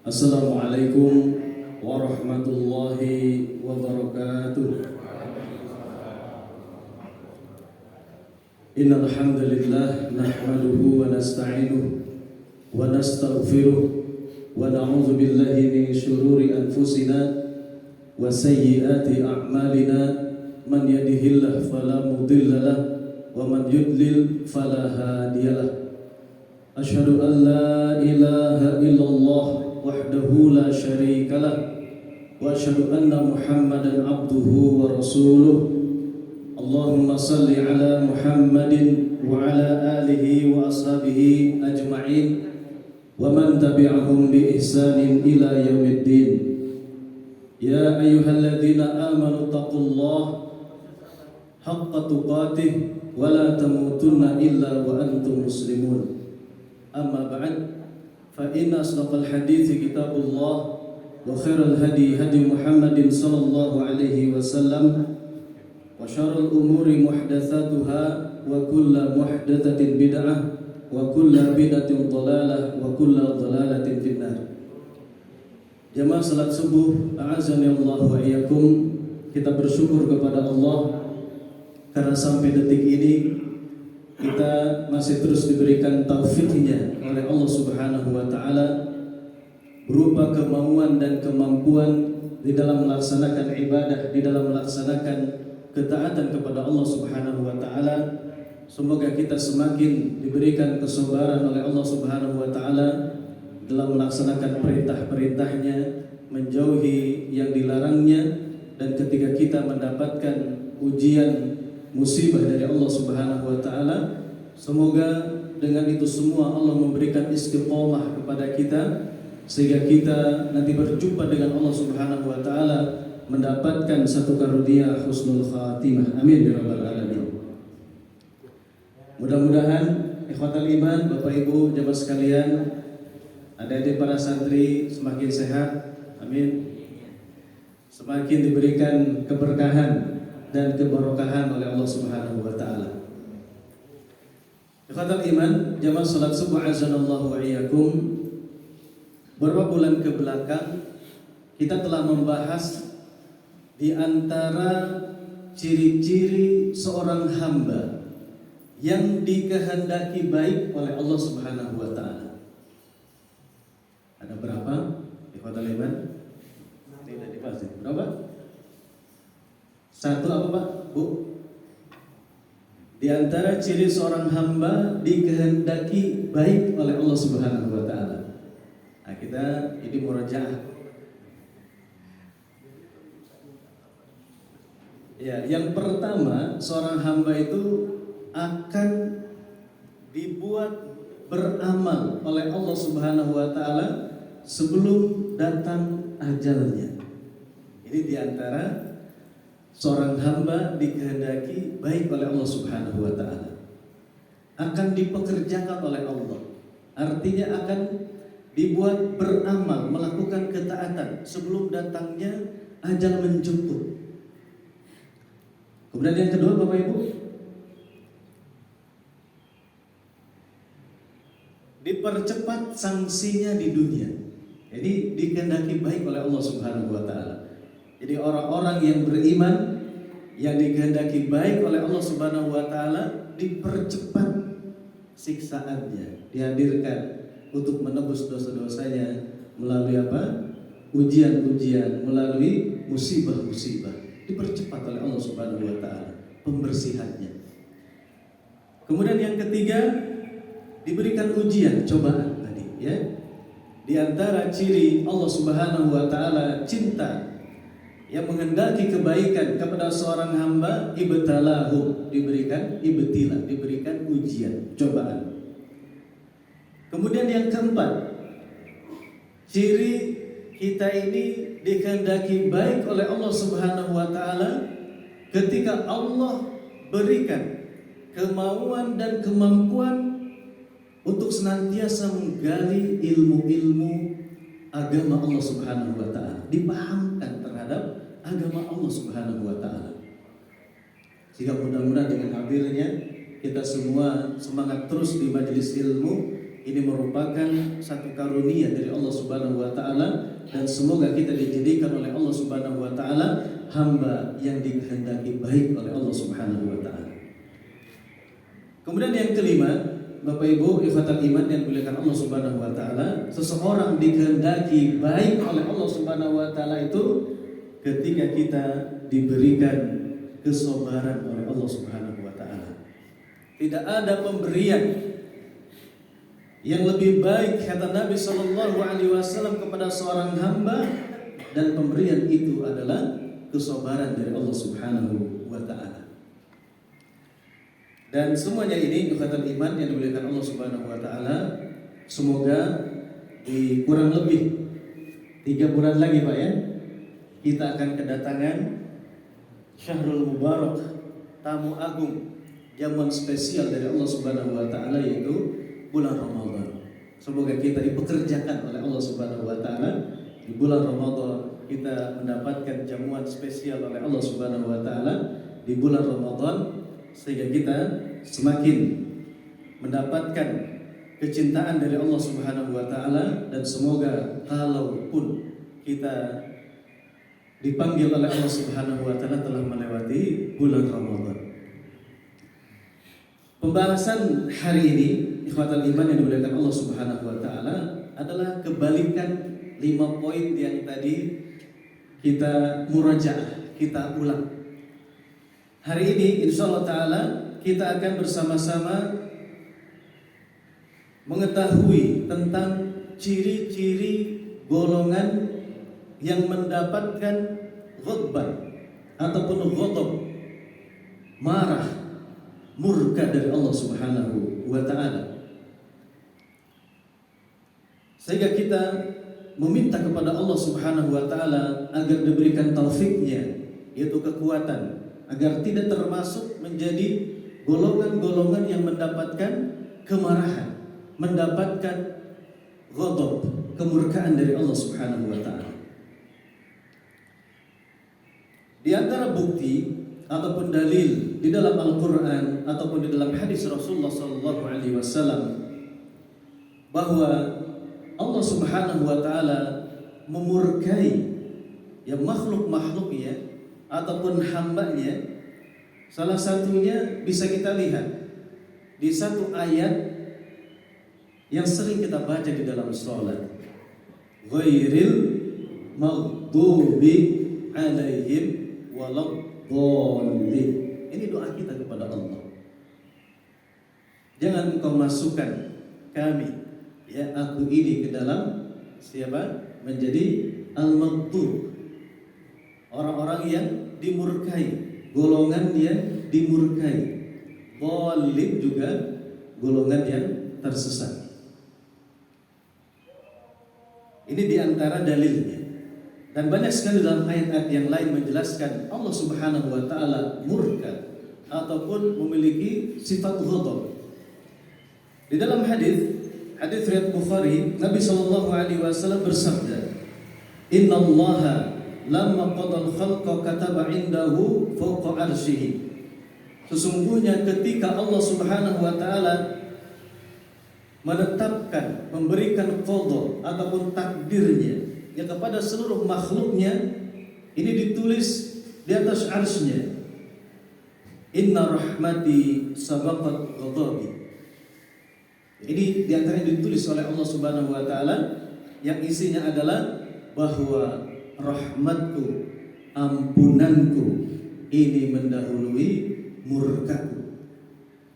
Assalamualaikum warahmatullahi wabarakatuh. Innal hamdalillah nahmaduhu wa nasta'inuhu wa nastaghfiruh wa na'udzu billahi min shururi anfusina wa sayyiati a'malina. Man yahdihillahu fala mudilla lahu wa man yudlil fala hadiyalah. Asyhadu an la ilaha illallah wahdahu la syarika lah wa asyhadu anna Muhammadan abduhu wa rasuluh. Allahumma salli ala Muhammadin wa ala alihi wa ashabihi ajma'in wa man tabi'ahum bi ihsanin ila yaumiddin. Ya ayyuhalladzina amanu taqullaha haqqa tuqatih wa la tamutunna illa wa antum muslimun. Amma ba'd, fa inna asdaqal hadithi kitabullah wa khairal hadi hadi Muhammadin sallallahu alaihi wasallam wa syarrul umuri muhdatsatuha wa kullu muhdatsatin bid'ah wa kullu bid'atin dhalalah wa kullu dhalalatin finnar. Jamaah salat subuh, a'azani Allah wa iyyakum. Kita bersyukur kepada Allah karena sampai detik ini kita masih terus diberikan taufiknya oleh Allah Subhanahu wa taala berupa kemauan dan kemampuan di dalam melaksanakan ibadah, di dalam melaksanakan ketaatan kepada Allah Subhanahu wa taala. Semoga kita semakin diberikan kesabaran oleh Allah Subhanahu wa taala dalam melaksanakan perintah-perintahnya, menjauhi yang dilarangnya, dan ketika kita mendapatkan ujian musibah dari Allah Subhanahu wa taala, semoga dengan itu semua Allah memberikan istiqomah kepada kita sehingga kita nanti berjumpa dengan Allah Subhanahu wa taala mendapatkan satu karunia husnul khatimah. Amin ya rabbal alamin. Mudah-mudahan ikhwatal iman, Bapak Ibu jamaah sekalian, adik-adik para santri semakin sehat. Amin. Semakin diberikan keberkahan dan keberkahan oleh Allah Subhanahu wa taala. Ikhwatal iman, jamaah salat subuh azanallahu wa iyyakum. Beberapa bulan ke belakang kita telah membahas di antara ciri-ciri seorang hamba yang dikehendaki baik oleh Allah Subhanahu wa taala. Ada berapa? Ikhwatal iman? Tidak dibahas. Berapa? Satu apa Pak? Bu? Di antara ciri seorang hamba dikehendaki baik oleh Allah Subhanahu wa taala. Nah, kita ini murajaah. Ya, yang pertama, seorang hamba itu akan dibuat beramal oleh Allah Subhanahu wa taala sebelum datang ajalnya. Ini di antara seorang hamba dikehendaki baik oleh Allah Subhanahu wa taala, akan dipekerjakan oleh Allah. Artinya akan dibuat beramal, melakukan ketaatan sebelum datangnya ajal menjemput. Kemudian yang kedua Bapak Ibu, dipercepat sanksinya di dunia. Jadi dikehendaki baik oleh Allah Subhanahu wa taala. Jadi orang-orang yang beriman yang dikehendaki baik oleh Allah Subhanahu wa taala dipercepat siksaannya, dihadirkan untuk menebus dosa-dosanya melalui apa? Ujian-ujian, melalui musibah-musibah. Dipercepat oleh Allah Subhanahu wa taala pembersihannya. Kemudian yang ketiga, diberikan ujian, cobaan tadi ya. Di antara ciri Allah Subhanahu wa taala cinta yang menghendaki kebaikan kepada seorang hamba, ibtalahu, diberikan ibtila, diberikan ujian, cobaan. Kemudian yang keempat, ciri kita ini dikehendaki baik oleh Allah Subhanahu wa taala ketika Allah berikan kemauan dan kemampuan untuk senantiasa menggali ilmu-ilmu agama Allah Subhanahu wa taala, dipahamkan terhadap agama Allah Subhanahu wa taala. Sehingga mudah-mudahan dengan hadirnya kita semua semangat terus di majelis ilmu, Ini merupakan satu karunia dari Allah Subhanahu wa taala, dan semoga kita dijadikan oleh Allah Subhanahu wa taala hamba yang dikehendaki baik oleh Allah Subhanahu wa taala. Kemudian yang kelima, Bapak Ibu ikhwatal iman yang dimuliakan Allah Subhanahu wa taala, seseorang dikehendaki baik oleh Allah Subhanahu wa taala itu ketika kita diberikan kesabaran oleh Allah Subhanahu wa taala. Tidak ada pemberian yang lebih baik, kata Nabi sallallahu alaihi wasallam, kepada seorang hamba, dan pemberian itu adalah kesabaran dari Allah Subhanahu wa taala. Dan semuanya ini ikhwatal iman yang dimuliakan Allah Subhanahu wa taala, semoga di kurang lebih 3 bulan lagi Pak ya, kita akan kedatangan Syahrul Mubarak, tamu agung, jamuan spesial dari Allah Subhanahu wa taala, yaitu bulan Ramadan. Semoga kita dipekerjakan oleh Allah Subhanahu wa taala di bulan Ramadan, kita mendapatkan jamuan spesial oleh Allah Subhanahu wa taala di bulan Ramadan, sehingga kita semakin mendapatkan kecintaan dari Allah Subhanahu wa taala. Dan semoga kalaupun kita dipanggil oleh Allah Subhanahu wa taala telah melewati bulan Ramadan. Pembahasan hari ini ikhwatal iman yang dimuliakan Allah Subhanahu wa taala adalah kebalikan 5 poin yang tadi kita murajaah, kita ulang. Hari ini insyaallah taala kita akan bersama-sama mengetahui tentang ciri-ciri golongan yang mendapatkan ghadban ataupun ghadab, marah, murka dari Allah Subhanahu wa taala. Sehingga kita meminta kepada Allah Subhanahu wa taala agar diberikan taufiknya, yaitu kekuatan, agar tidak termasuk menjadi golongan-golongan yang mendapatkan kemarahan, mendapatkan ghadab, kemurkaan dari Allah Subhanahu wa taala. Di antara bukti ataupun dalil di dalam Al-Qur'an ataupun di dalam hadis Rasulullah sallallahu alaihi wasallam bahwa Allah Subhanahu wa taala memurkai makhluk-makhluknya ataupun hambanya, salah satunya bisa kita lihat di satu ayat yang sering kita baca di dalam salat, ghairil maghdubi alaihim waladdallin. Ini doa kita kepada Allah. Jangan engkau masukkan kami, ya aku ini, ke dalam siapa? Menjadi al-maghdub, orang-orang yang dimurkai, golongan yang dimurkai. Dhalin juga golongan yang tersesat. Ini diantara dalilnya. Dan banyak sekali dalam ayat-ayat yang lain menjelaskan Allah Subhanahu wa taala murka ataupun memiliki sifat ghadab. Di dalam hadis riwayat Bukhari, Nabi sallallahu alaihi wasallam bersabda, "Innallaha lamma qadal khalqa kataba indahu fawqa arsyihi." Sesungguhnya ketika Allah Subhanahu wa taala menetapkan, memberikan qada ataupun takdirnya ya kepada seluruh makhluknya, ini ditulis di atas arsy-Nya, inna rahmati sabaqat ghadabi. Ini di antara yang ditulis oleh Allah Subhanahu wa taala, yang isinya adalah bahwa rahmatku, ampunanku ini mendahului murkaku,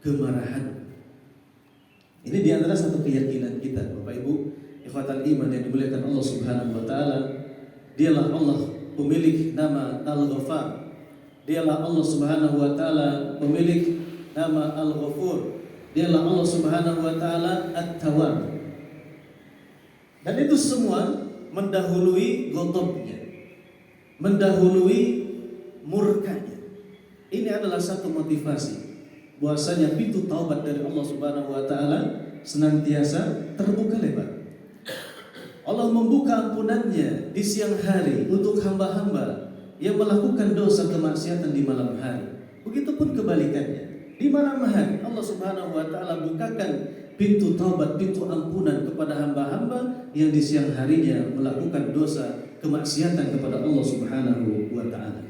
kemarahan. Ini di antara satu keyakinan kita, Bapak Ibu ikhwatal iman yang dimuliakan Allah Subhanahu wa taala. Dialah Allah pemilik nama Al-Ghaffar. Dialah Allah Subhanahu wa taala pemilik nama Al-Ghafur. Dialah Allah Subhanahu wa taala At-Tawwab. Dan itu semua mendahului ghadabnya, mendahului murkanya. Ini adalah satu motivasi bahwasanya pintu taubat dari Allah Subhanahu wa taala senantiasa terbuka lebar. Allah membuka ampunannya di siang hari untuk hamba-hamba yang melakukan dosa kemaksiatan di malam hari. Begitupun kebalikannya. Di malam hari Allah Subhanahu wa taala bukakan pintu taubat, pintu ampunan kepada hamba-hamba yang di siang harinya melakukan dosa kemaksiatan kepada Allah Subhanahu wa taala.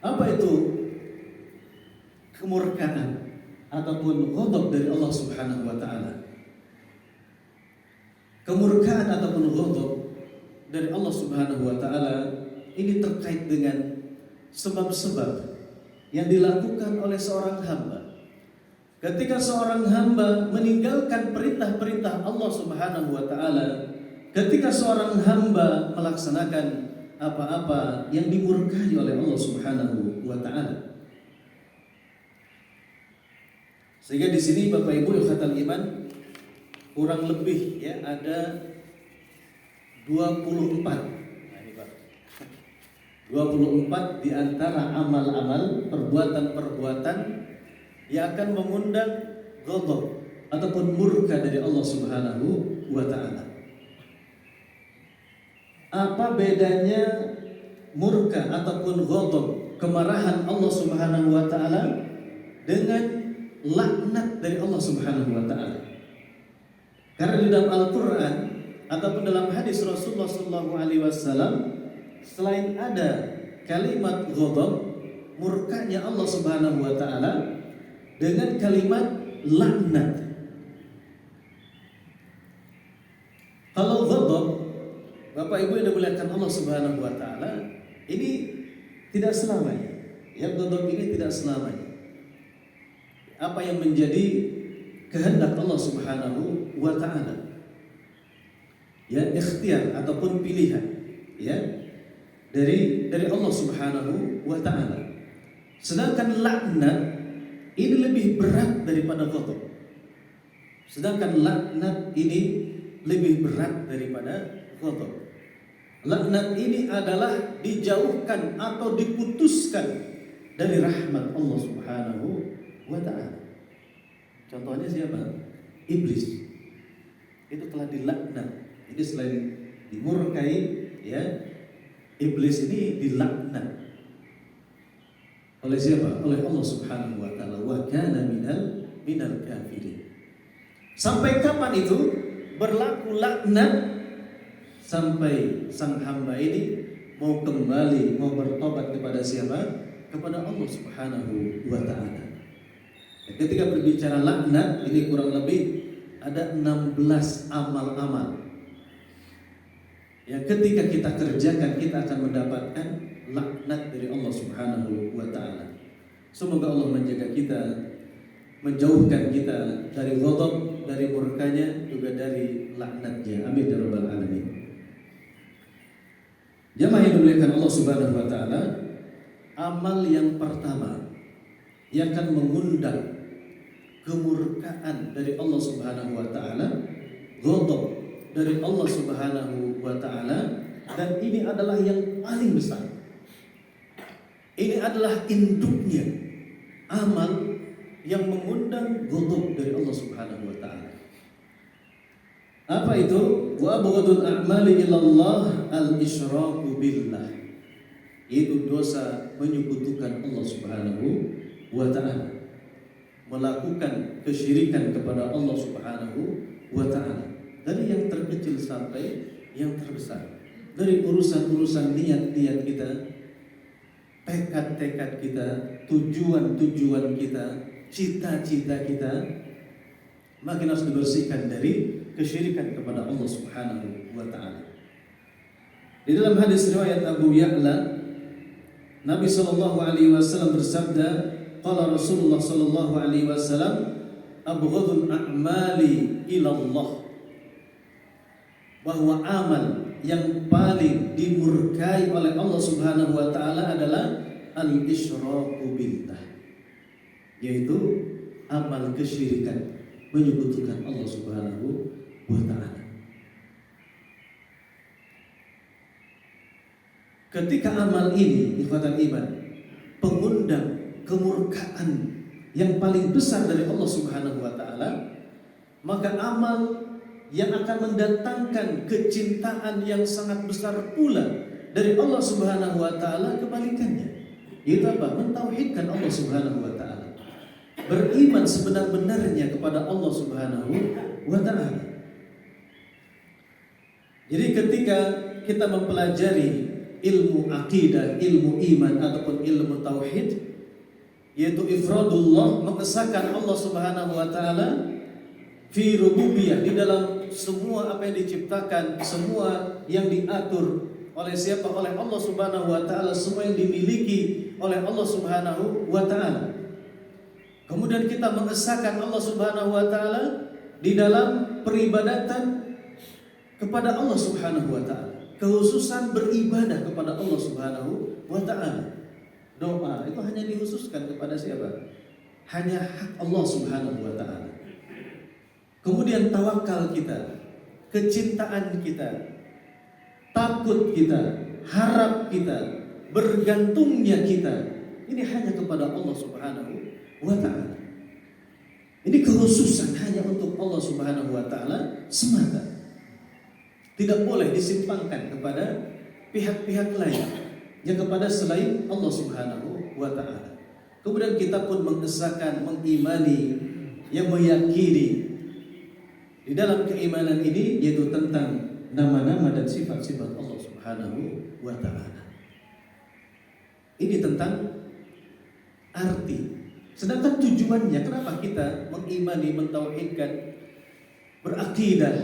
Apa itu kemurkaan ataupun ghadab dari Allah Subhanahu wa taala? Kemurkaan ataupun ghadab dari Allah Subhanahu wa taala ini terkait dengan sebab-sebab yang dilakukan oleh seorang hamba. Ketika seorang hamba meninggalkan perintah-perintah Allah Subhanahu wa taala, ketika seorang hamba melaksanakan apa-apa yang dimurkai oleh Allah Subhanahu wa taala. Sehingga di sini Bapak Ibu ikhwatal iman, kurang lebih ya ada 24. Nah, ini Pak. 24 di antara amal-amal, perbuatan-perbuatan yang akan mengundang ghadab ataupun murka dari Allah Subhanahu wa taala. Apa bedanya murka ataupun ghadab, kemarahan Allah Subhanahu wa taala dengan laknat dari Allah Subhanahu wa taala? Karena di dalam Al-Qur'an ataupun dalam hadis Rasulullah sallallahu alaihi wasallam, selain ada kalimat ghadab, murkanya Allah Subhanahu wa taala, dengan kalimat laknat. Kalau ghadab, Bapak Ibu yang dimuliakan Allah Subhanahu wa taala, ini tidak selamanya. Ya, ghadab ini tidak selamanya. Apa yang menjadi kehendak Allah Subhanahu wa taala? Ya, ikhtiar ataupun pilihan, ya, dari Allah Subhanahu wa taala. Sedangkan laknat ini lebih berat daripada ghadab. Sedangkan laknat ini lebih berat daripada ghadab. Laknat ini adalah dijauhkan atau diputuskan dari rahmat Allah Subhanahu wa taala. Contohnya siapa? Iblis. Itu telah dilaknat. Jadi selain dimurkai, ya, iblis ini dilaknat. Oleh siapa? Oleh Allah Subhanahu wa taala. Wa kana minal kafirin. Sampai kapan itu berlaku laknat? Sampai sang hamba ini mau kembali, mau bertobat kepada siapa? Kepada Allah Subhanahu wa taala. Ketika berbicara laknat, ini kurang lebih ada 16 amal-amal yang ketika kita kerjakan kita akan mendapatkan laknat dari Allah Subhanahu wa taala. Semoga Allah menjaga kita, menjauhkan kita dari ghadab, dari murkanya, juga dari laknatnya. Amin ya rabbal alamin. Jamaah yang dimuliakan Allah Subhanahu wa taala, amal yang pertama yang akan mengundang kemurkaan dari Allah Subhanahu wa taala, ghadab dari Allah Subhanahu wa taala, dan ini adalah yang paling besar. Ini adalah induknya amal yang mengundang ghadab dari Allah Subhanahu wa taala. Apa itu? Wa abghadul a'mali ilallah al-isyraku billah. Itu dosa menyekutukan Allah Subhanahu wa taala, melakukan kesyirikan kepada Allah Subhanahu wa taala, dari yang terkecil sampai yang terbesar, dari urusan-urusan niat-niat kita, tekad-tekad kita, tujuan-tujuan kita, cita-cita kita, makin harus dibersihkan dari kesyirikan kepada Allah Subhanahu wa taala. Di dalam hadis riwayat Abu Ya'la, Nabi sallallahu alaihi wasallam bersabda, qala Rasulullah sallallahu alaihi wasallam, abghadul a'mali ila Allah, bahwa amal yang paling dimurkai oleh Allah Subhanahu wa taala adalah al-isyraku billah, yaitu amal kesyirikan, menyekutukan Allah Subhanahu wa taala. Ketika amal ini, ikhwatan iman, pengundang kemurkaan yang paling besar dari Allah Subhanahu wa taala, maka amal yang akan mendatangkan kecintaan yang sangat besar pula dari Allah Subhanahu wa taala kebalikannya. Itu apa? Mentauhidkan Allah Subhanahu wa taala. beriman sebenar-benarnya kepada Allah Subhanahu wa taala. Jadi ketika kita mempelajari ilmu akidah, ilmu iman ataupun ilmu tauhid, yaitu ifradullah, mengesahkan Allah Subhanahu wa taala fi rububiyah, di dalam semua apa yang diciptakan, semua yang diatur oleh siapa? Oleh Allah Subhanahu wa taala, semua yang dimiliki oleh Allah Subhanahu wa taala. Kemudian kita mengesahkan Allah Subhanahu wa taala di dalam peribadatan kepada Allah Subhanahu wa taala. Kehususan beribadah kepada Allah Subhanahu wa taala. Doa itu hanya dikhususkan kepada siapa? Hanya hak Allah Subhanahu wa taala. Kemudian tawakal kita, kecintaan kita, takut kita, harap kita, bergantungnya kita, ini hanya kepada Allah Subhanahu wa ta'ala. Ini kekhususan hanya untuk Allah Subhanahu wa ta'ala semata. Tidak boleh disimpangkan kepada pihak-pihak lain, yang kepada selain Allah Subhanahu wa ta'ala. Kemudian kita pun mengesahkan, mengimani, yang meyakini di dalam keimanan ini, yaitu tentang nama-nama dan sifat-sifat Allah Subhanahu wa ta'ala. Ini tentang arti. Sedangkan tujuannya, kenapa kita mengimani, mentauhidkan, berakidah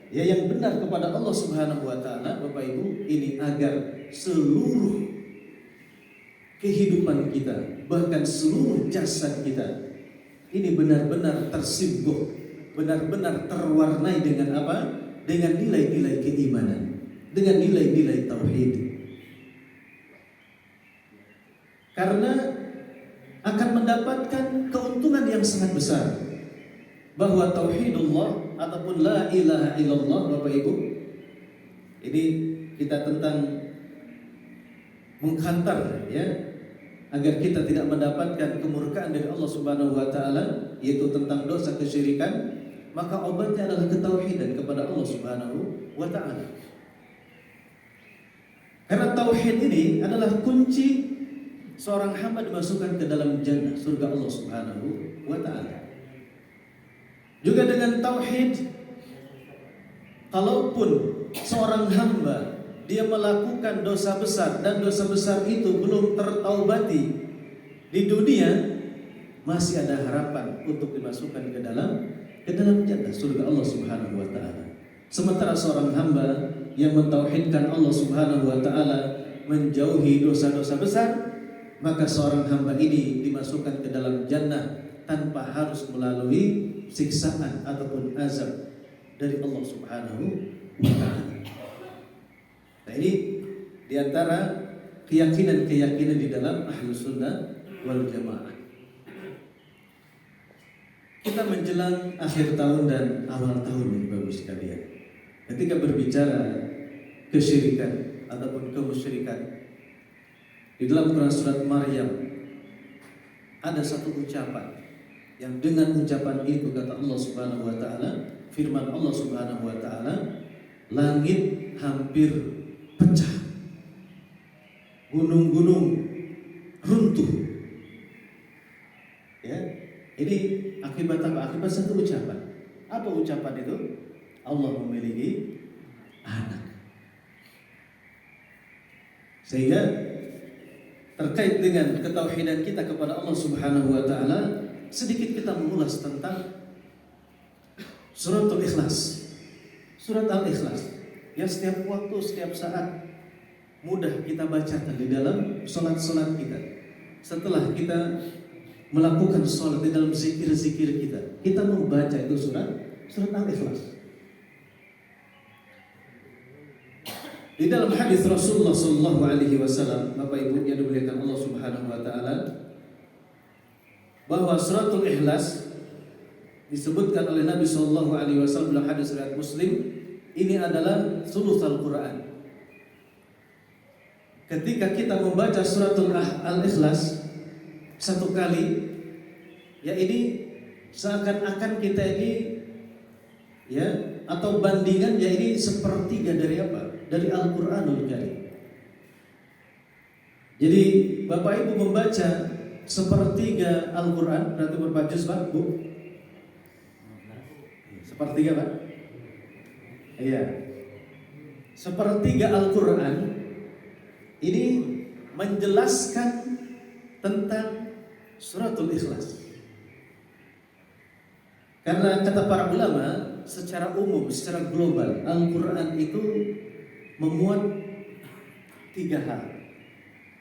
ya yang benar kepada Allah Subhanahu wa ta'ala, Bapak Ibu, ini agar seluruh kehidupan kita, bahkan seluruh jasad kita, ini benar-benar tersibuk, benar-benar terwarnai dengan apa? Dengan nilai-nilai keimanan, dengan nilai-nilai tauhid. Karena akan mendapatkan keuntungan yang sangat besar, bahwa tauhidullah ataupun la ilaha illallah, Bapak Ibu, ini kita tentang menghantar ya, agar kita tidak mendapatkan kemurkaan dari Allah Subhanahu wa taala, yaitu tentang dosa kesyirikan. Maka obatnya adalah ketauhidan kepada Allah Subhanahu wa ta'ala. Karena tauhid ini adalah kunci seorang hamba dimasukkan ke dalam jannah, surga Allah Subhanahu wa ta'ala. Juga dengan tauhid, kalaupun seorang hamba dia melakukan dosa besar dan dosa besar itu belum tertaubati di dunia, masih ada harapan untuk dimasukkan ke dalam jannah, surga Allah Subhanahu wa ta'ala. Sementara seorang hamba yang mentauhidkan Allah Subhanahu wa ta'ala, menjauhi dosa-dosa besar, maka seorang hamba ini dimasukkan ke dalam jannah tanpa harus melalui siksaan ataupun azab dari Allah Subhanahu wa ta'ala. Nah, ini diantara keyakinan-keyakinan di dalam Ahlus Sunnah wal Jamaah. Kita menjelang akhir tahun dan awal tahun, Bapak sekalian. Ketika berbicara kesyirikan ataupun kemusyrikan, di dalam Quran surat Maryam ada satu ucapan yang dengan ucapan itu kata Allah Subhanahu wa taala, firman Allah Subhanahu wa taala, langit hampir pecah, gunung-gunung runtuh. Ya, ini akibat apa? Akibat satu ucapan. Apa ucapan itu? Allah memiliki anak. Sehingga terkait dengan ketauhidan kita kepada Allah Subhanahu wa taala, sedikit kita mengulas tentang suratul Ikhlas. Surat Al-Ikhlas yang setiap waktu, setiap saat mudah kita bacakan di dalam salat-salat kita. Setelah kita melakukan sholat, di dalam zikir-zikir kita membaca itu surat Al-Ikhlas. Di dalam hadis Rasulullah sallallahu alaihi wasallam, Bapak Ibu yang dimuliakan Allah Subhanahu wa taala, bahwa suratul Ikhlas disebutkan oleh Nabi sallallahu alaihi wasallam dalam hadis riwayat Muslim, ini adalah sulusul Quran. Ketika kita membaca suratul Al-Ikhlas satu kali, ya ini seakan-akan kita ini ya, atau bandingan ya ini sepertiga dari apa? Dari Al-Qur'anul Karim. Jadi Bapak Ibu membaca sepertiga Al-Quran, berarti berapa juz Pak, Bu? Sepertiga Pak? Iya. Sepertiga Al-Quran ini menjelaskan tentang suratul Ikhlas. Karena kata para ulama, secara umum, secara global, Al-Quran itu memuat 3 hal.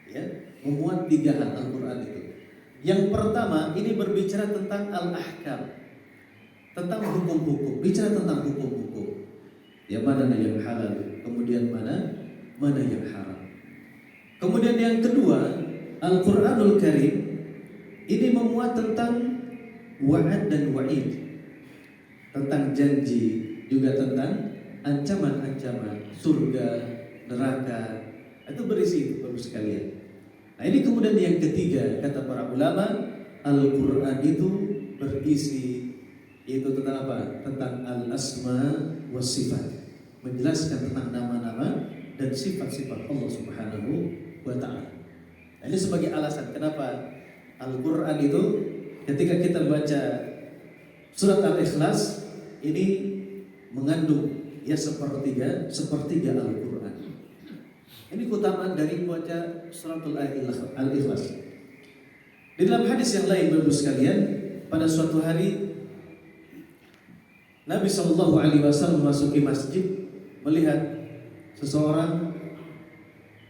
Ya, memuat 3 hal Al-Quran itu. Yang pertama, ini berbicara tentang al-ahkam, tentang hukum-hukum, bicara tentang hukum-hukum. Yang mana yang halal, kemudian mana yang haram. Kemudian yang kedua, Al-Quranul Karim ini memuat tentang wa'ad dan wa'id, tentang janji, juga tentang ancaman-ancaman surga, neraka. Itu berisi Bapak sekalian. Nah ini kemudian yang ketiga, kata para ulama, Al-Quran itu berisi, itu tentang apa? Tentang al-asma wa sifat, menjelaskan tentang nama-nama dan sifat-sifat Allah Subhanahu wa ta'ala. Nah, ini sebagai alasan kenapa Al-Quran itu ketika kita baca surat Al-Ikhlas ini mengandung ya sepertiga Al-Quran. Ini keutamaan dari membaca suratul Al-Ikhlas. Di dalam hadis yang lain Bapak sekalian, pada suatu hari Nabi SAW memasuki masjid, melihat seseorang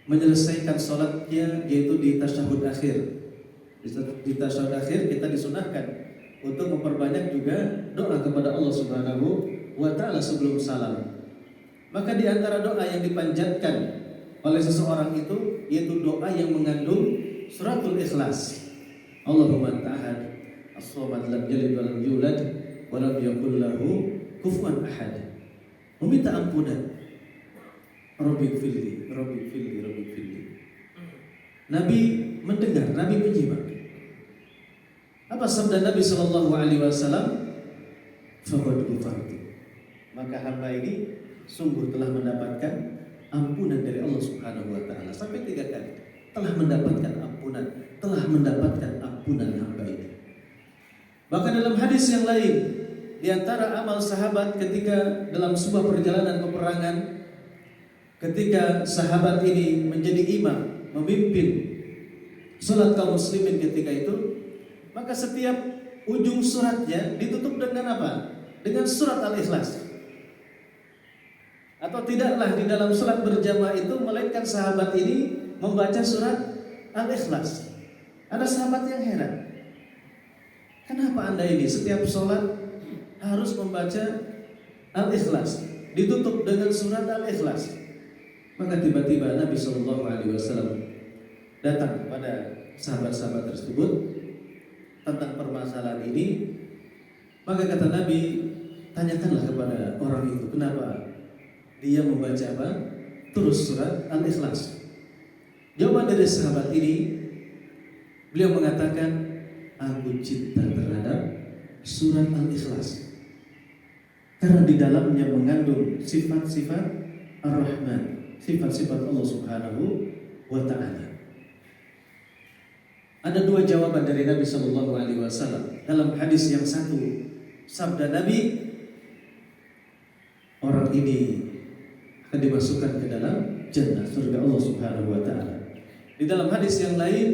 menyelesaikan sholatnya, yaitu di tasyahud akhir. Di tasyahud akhir kita disunahkan untuk memperbanyak juga doa kepada Allah Subhanahu wa ta'ala sebelum salam. Maka di antara doa yang dipanjatkan oleh seseorang itu yaitu doa yang mengandung suratul Ikhlas. Allahumma anta ahad, as-samad, lam yalid wa lam yulad wa lam yakul lahu kufuwan ahad. Meminta ampunan. Rabbighfirli, Rabbighfirli, Rabbighfirli. Nabi mendengar, Nabi menyimak. Apa sabda Nabi sallallahu alaihi wasallam? Faqad ghufartu. Maka hamba ini sungguh telah mendapatkan ampunan dari Allah Subhanahu wa taala. Sampai 3 kali. Telah mendapatkan ampunan, telah mendapatkan ampunan hamba ini. Bahkan dalam hadis yang lain, di antara amal sahabat ketika dalam sebuah perjalanan peperangan, ketika sahabat ini menjadi imam, memimpin salat kaum muslimin ketika itu, maka setiap ujung suratnya ditutup dengan apa? Dengan surat Al-Ikhlas. Atau tidaklah di dalam salat berjamaah itu melainkan sahabat ini membaca surat Al-Ikhlas. Ada sahabat yang heran, kenapa anda ini setiap sholat harus membaca Al-Ikhlas, ditutup dengan surat Al-Ikhlas? Maka tiba-tiba Nabi SAW datang kepada sahabat-sahabat tersebut tentang permasalahan ini. Maka kata Nabi, tanyakanlah kepada orang itu kenapa dia membaca apa? Terus surat Al-Ikhlas. Jawaban dari sahabat ini, beliau mengatakan, aku cinta terhadap surat Al-Ikhlas karena di dalamnya mengandung sifat-sifat Ar-Rahman, sifat-sifat Allah Subhanahu wa ta'ala. Ada 2 jawaban dari Nabi SAW. Dalam hadis yang satu, sabda Nabi, orang ini akan dimasukkan ke dalam jannah, surga Allah Subhanahu wa ta'ala. Di dalam hadis yang lain,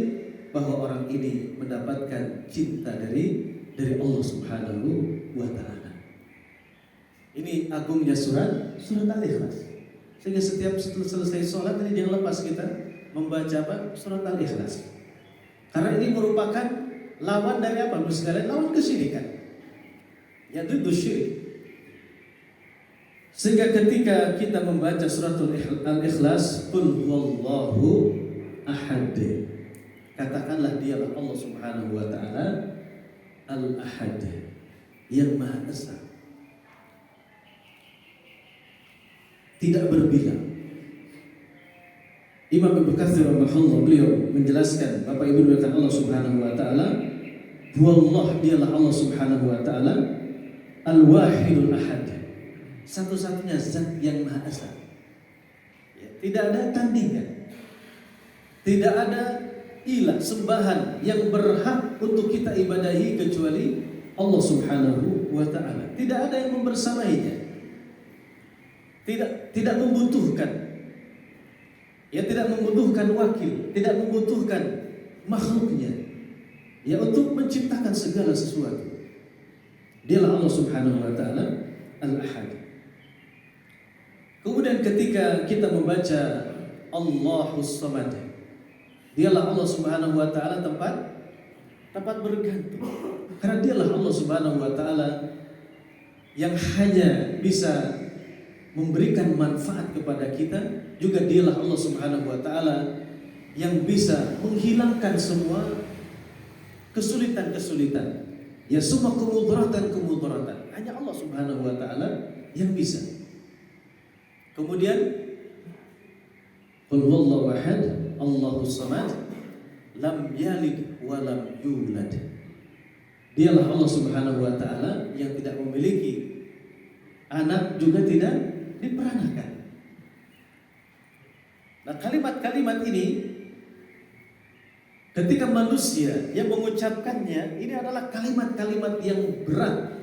bahwa orang ini mendapatkan cinta dari Allah Subhanahu wa ta'ala. Ini agungnya surat Al-Ikhlas. Sehingga setiap selesai sholat ini jangan lepas kita membaca apa? Surat Al-Ikhlas. Karena ini merupakan lawan dari apa? Sekalian lawan kesyirikan. Yaitu syirik. Sehingga ketika kita membaca surat Al-Ikhlas, qul huwallahu ahad, katakanlah dialah Allah Subhanahu wa ta'ala Al-Ahad, yang Maha Esa, tidak berbilang. Imam Ibnu Katsir rahimahullah, beliau menjelaskan, Bapak Ibu berkata Allah Subhanahu wa ta'ala, huwallah, dialah Allah Subhanahu wa ta'ala Al-Wahidul Ahad, satu-satunya zat yang Maha Esa. Tidak ada tandingan, tidak ada ilah, sembahan yang berhak untuk kita ibadahi kecuali Allah Subhanahu wa ta'ala. Tidak ada yang membersamainya. Tidak membutuhkan. Ya, tidak membutuhkan wakil, tidak membutuhkan makhluknya. Ya, untuk menciptakan segala sesuatu. Dialah Allah Subhanahu wa ta'ala Al-Ahad. Kemudian ketika kita membaca Allahus Samad, dialah Allah Subhanahu wa ta'ala tempat bergantung. Karena dialah Allah Subhanahu wa ta'ala yang hanya bisa memberikan manfaat kepada kita. Juga dialah Allah Subhanahu wa ta'ala yang bisa menghilangkan semua kesulitan-kesulitan. Ya, semua kemudaratan. Hanya Allah Subhanahu wa ta'ala yang bisa. Kemudian Qul huwallahu ahad, Allahus samad, lam yalid wa lam yulad. Dialah Allah Subhanahu wa ta'ala yang tidak memiliki anak, juga tidak diperanakan. Nah, kalimat-kalimat ini ketika manusia yang mengucapkannya, ini adalah kalimat-kalimat yang berat,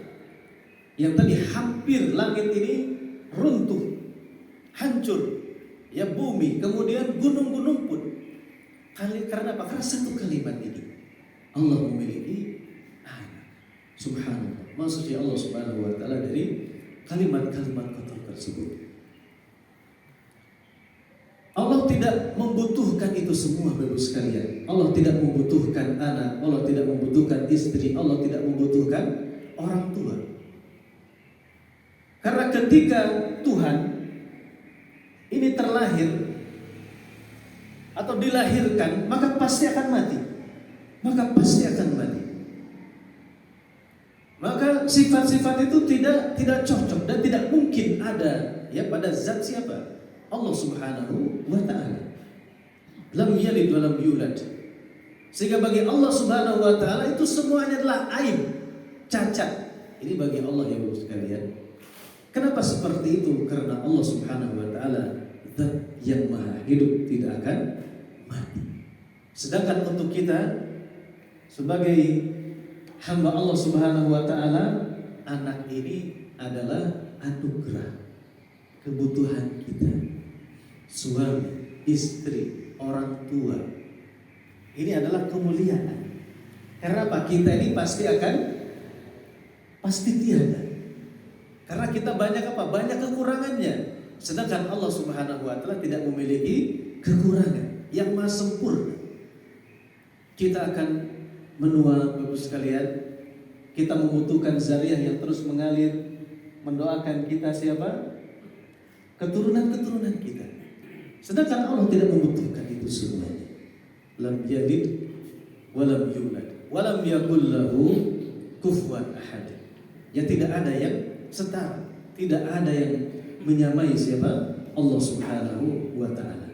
yang tadi hampir langit ini runtuh, hancur, ya bumi, kemudian gunung-gunung pun. Karena apa? Karena satu kalimat ini Allah memiliki anak. Subhanallah, maksudnya Allah Subhanahu wa ta'ala dari kalimat-kalimat kotor tersebut. Allah tidak membutuhkan itu semua, Bapak sekalian. Allah tidak membutuhkan anak, Allah tidak membutuhkan istri, Allah tidak membutuhkan orang tua. Karena ketika Tuhan ini terlahir atau dilahirkan, maka pasti akan mati. Maka sifat-sifat itu tidak cocok dan tidak mungkin ada ya pada zat siapa? Allah Subhanahu wa ta'ala. Lam yalid wa lam yulad. Sehingga bagi Allah Subhanahu wa ta'ala itu semuanya adalah aib, cacat. Ini bagi Allah ya Bapak sekalian. Kenapa seperti itu? Karena Allah Subhanahu wa ta'ala zat yang maha hidup, tidak akan mati. Sedangkan untuk kita sebagai hamba Allah Subhanahu wa ta'ala, anak ini adalah anugerah, kebutuhan kita. Suami, istri, orang tua, ini adalah kemuliaan. Karena apa? Kita ini pasti tiada. Karena kita banyak apa? Banyak kekurangannya. Sedangkan Allah Subhanahu wa ta'ala tidak memiliki kekurangan, yang maha sempurna. Kita akan menua, Bapak sekalian. Kita membutuhkan zariah yang terus mengalir, mendoakan kita siapa? Keturunan-keturunan kita. Sedangkan Allah tidak membutuhkan itu semuanya. Lam yalid wa lam yulad wa lam yakul lahu kufuwan ahad. Ya, tidak ada yang setara, tidak ada yang menyamai siapa? Allah Subhanahu wa ta'ala.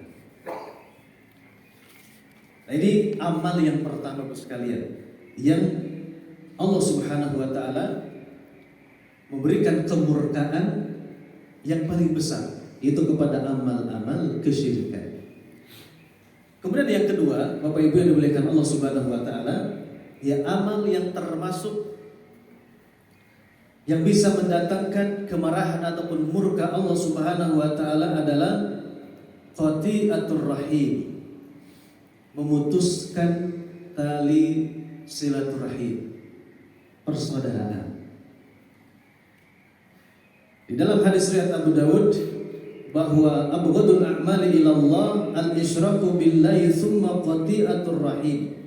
Nah, ini amal yang pertama Bapak sekalian, yang Allah Subhanahu wa ta'ala memberikan kemurkaan yang paling besar, itu kepada amal-amal kesyirikan. Kemudian yang kedua, Bapak Ibu yang dimuliakan Allah Subhanahu wa ta'ala, ya amal yang termasuk yang bisa mendatangkan kemarahan ataupun murka Allah Subhanahu wa ta'ala adalah qati'atur rahim, memutuskan tali silaturahim, persaudaraan. Di dalam hadis riwayat Abu Dawud bahwa abghadul a'mali ila Allah al-isyraku billahi tsumma qati'atur rahim.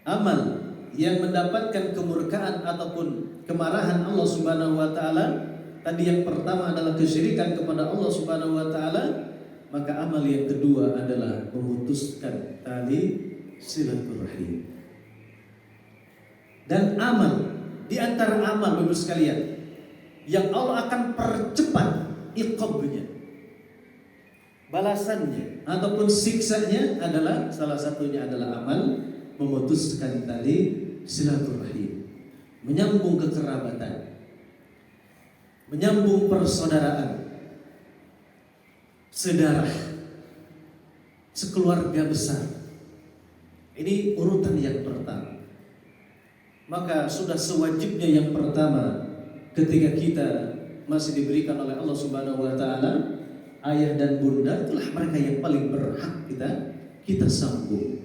Amal yang mendapatkan kemurkaan ataupun kemarahan Allah Subhanahu wa ta'ala, tadi yang pertama adalah kesyirikan kepada Allah Subhanahu wa ta'ala, maka amal yang kedua adalah memutuskan tali silaturahim. Dan amal di antara amal Bapak sekalian yang Allah akan percepat iqabnya, balasannya ataupun siksanya adalah salah satunya adalah amal memutuskan tali silaturahim, menyambung kekerabatan, menyambung persaudaraan, sedarah. sekeluarga besar. Ini urutan yang pertama. Maka sudah sewajibnya yang pertama ketika kita masih diberikan oleh Allah Subhanahu wa taala ayah dan bunda, itulah mereka yang paling berhak kita sambung.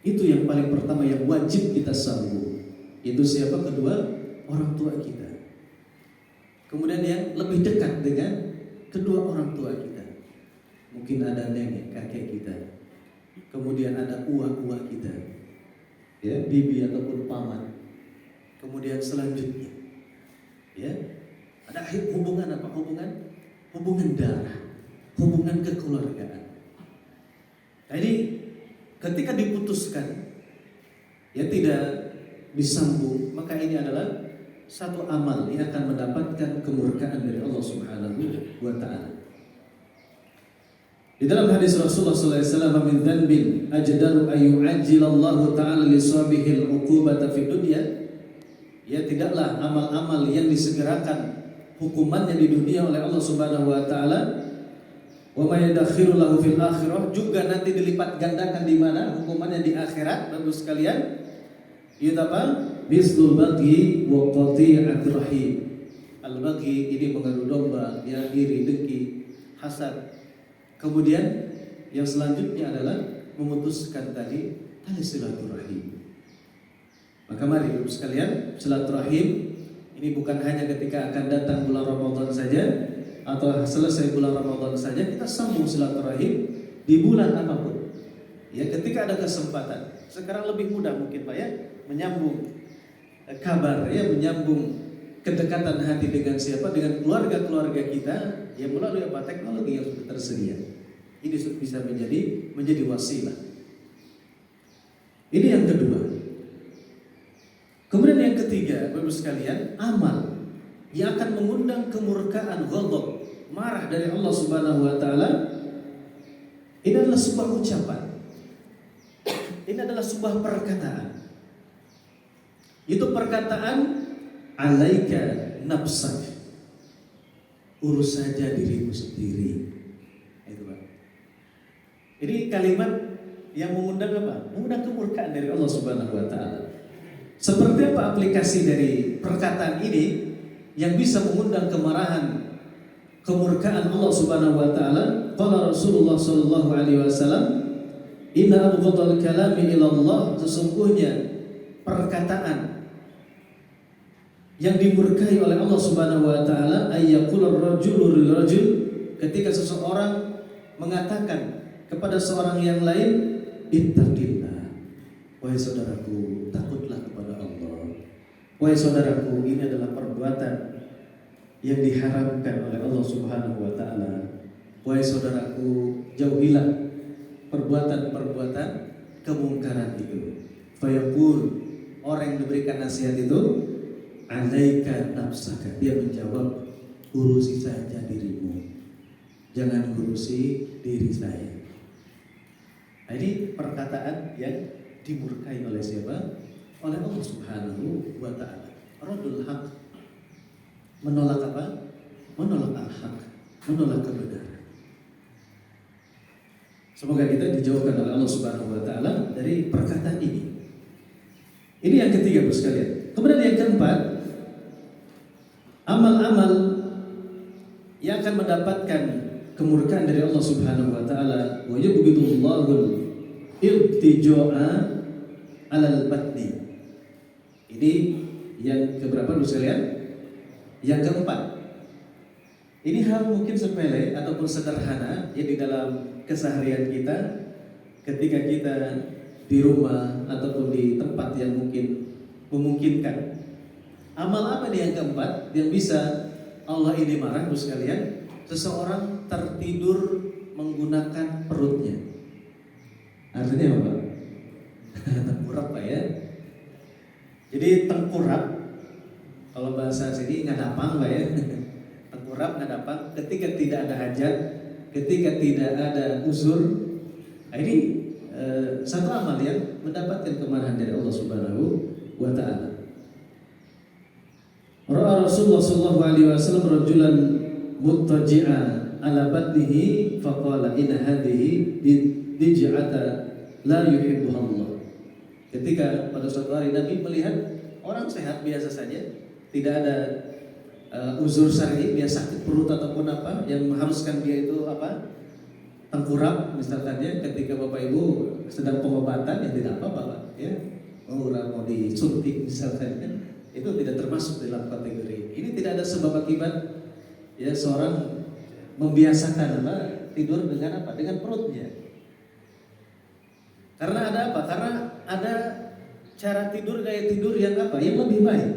Itu yang paling pertama yang wajib kita sambung. Itu siapa? Kedua orang tua kita. Kemudian yang lebih dekat dengan kedua orang tua kita. Mungkin ada nenek, kakek kita. Kemudian ada uwa kita. Ya, bibi ataupun paman. Kemudian selanjutnya ya, ada hubungan apa? Hubungan darah, hubungan kekeluargaan. Jadi ketika diputuskan ya tidak disambung, maka ini adalah satu amal yang akan mendapatkan kemurkaan dari Allah Subhanahu wa taala. Di dalam hadis Rasulullah sallallahu alaihi wasallam, min dzanbin ajdaru ayyu'ajjilallahu ta'ala li sabihi al-'uqubata fid dunya. Ya, tidaklah amal-amal yang disegerakan hukumannya di dunia oleh Allah Subhanahu wa taala, wa may yadakhiru lahu fil akhirah, juga nanti dilipat gandakan di mana hukumannya di akhirat. Bagus sekalian. Itu apa? Bislul baghi wa qati'atir rahim. Al-baghi ini mengadu domba, ya, iri, dengki, hasad. Kemudian yang selanjutnya adalah memutuskan tadi tali silaturahim. Maka mari Bapak sekalian, silaturahim ini bukan hanya ketika akan datang bulan Ramadan saja atau selesai bulan Ramadan saja, kita sambung silaturahim di bulan apapun. Ya, ketika ada kesempatan. Sekarang lebih mudah mungkin Pak ya, menyambung kabar ya, menyambung kedekatan hati dengan siapa? Dengan keluarga-keluarga kita yang melalui apa? Teknologi yang sudah tersedia. Ini bisa menjadi wasilah. Ini yang kedua. Kemudian yang ketiga, Bapak sekalian, amal yang akan mengundang kemurkaan, ghadab, marah dari Allah Subhanahu wa taala. Ini adalah sebuah ucapan. Ini adalah sebuah perkataan. Itu perkataan alaika nafsak. Urus saja dirimu sendiri. Itu Pak. Ini kalimat yang mengundang apa? Mengundang kemurkaan dari Allah Subhanahu wa taala. Seperti apa aplikasi dari perkataan ini yang bisa mengundang kemarahan, kemurkaan Allah Subhanahu wa taala? Qala Rasulullah sallallahu alaihi wasallam, inna abghadal kalami ila Allah, sesungguhnya perkataan yang dimurkai oleh Allah Subhanahu wa taala ayyaqul ar-rajulu lirajul, ketika seseorang mengatakan kepada seorang yang lain, ittaqillah, wahai saudaraku, takutlah kepada Allah. Wahai saudaraku, ini adalah perbuatan yang diharamkan oleh Allah Subhanahu wa taala. Wahai saudaraku, jauhilah perbuatan-perbuatan kemungkaran itu. Fayaqul, orang yang diberikan nasihat itu, alaika nafsaka, dia menjawab, urusi saja dirimu, jangan urusi diri saya. Nah, ini perkataan yang dimurkai oleh siapa? Oleh Allah Subhanahu wa taala. Radul haq, menolak apa? Menolak al-haq, menolak kebenaran. Semoga kita dijauhkan oleh Allah Subhanahu wa taala dari perkataan ini. Ini yang ketiga Bapak sekalian. Kemudian yang keempat, amal-amal yang akan mendapatkan kemurkaan dari Allah Subhanahu wa taala. Wa yubghidullahul iltija'a 'alal batni. Ini yang keberapa Bapak sekalian? Yang keempat. Ini hal mungkin sepele ataupun sederhana ya di dalam keseharian kita, ketika kita di rumah ataupun di tempat yang mungkin memungkinkan. Amal apa nih yang keempat yang bisa Allah ini marah Bapak sekalian? Seseorang tertidur menggunakan perutnya. Artinya apa? Tengkurap Pak ya. Jadi tengkurap, kalau bahasa sini ngadapang Pak ya. Tengkurap, ngadapang, ketika tidak ada hajat, ketika tidak ada uzur. Nah, ini satu amal yang mendapatkan kemarahan dari Allah Subhanahu wa taala. Ra'a Rasulullah sallallahu alaihi wasallam rajulan muttaji'a ala batnihi faqala inna hadhihi dij'ata la yuhibbuha Allah. Ketika pada suatu hari Nabi melihat orang sehat biasa saja, tidak ada uzur syar'i, dia sakit perut ataupun apa yang mengharuskan dia itu tengkurap misalkan ya, ketika Bapak Ibu sedang pengobatan ya tidak apa-apa ya, mau disuntik misalkan kan, itu tidak termasuk dalam kategori ini. Tidak ada sebab akibat ya seorang membiasakan tidur dengan dengan perutnya. Karena ada apa? Karena ada cara tidur, gaya tidur yang yang lebih baik,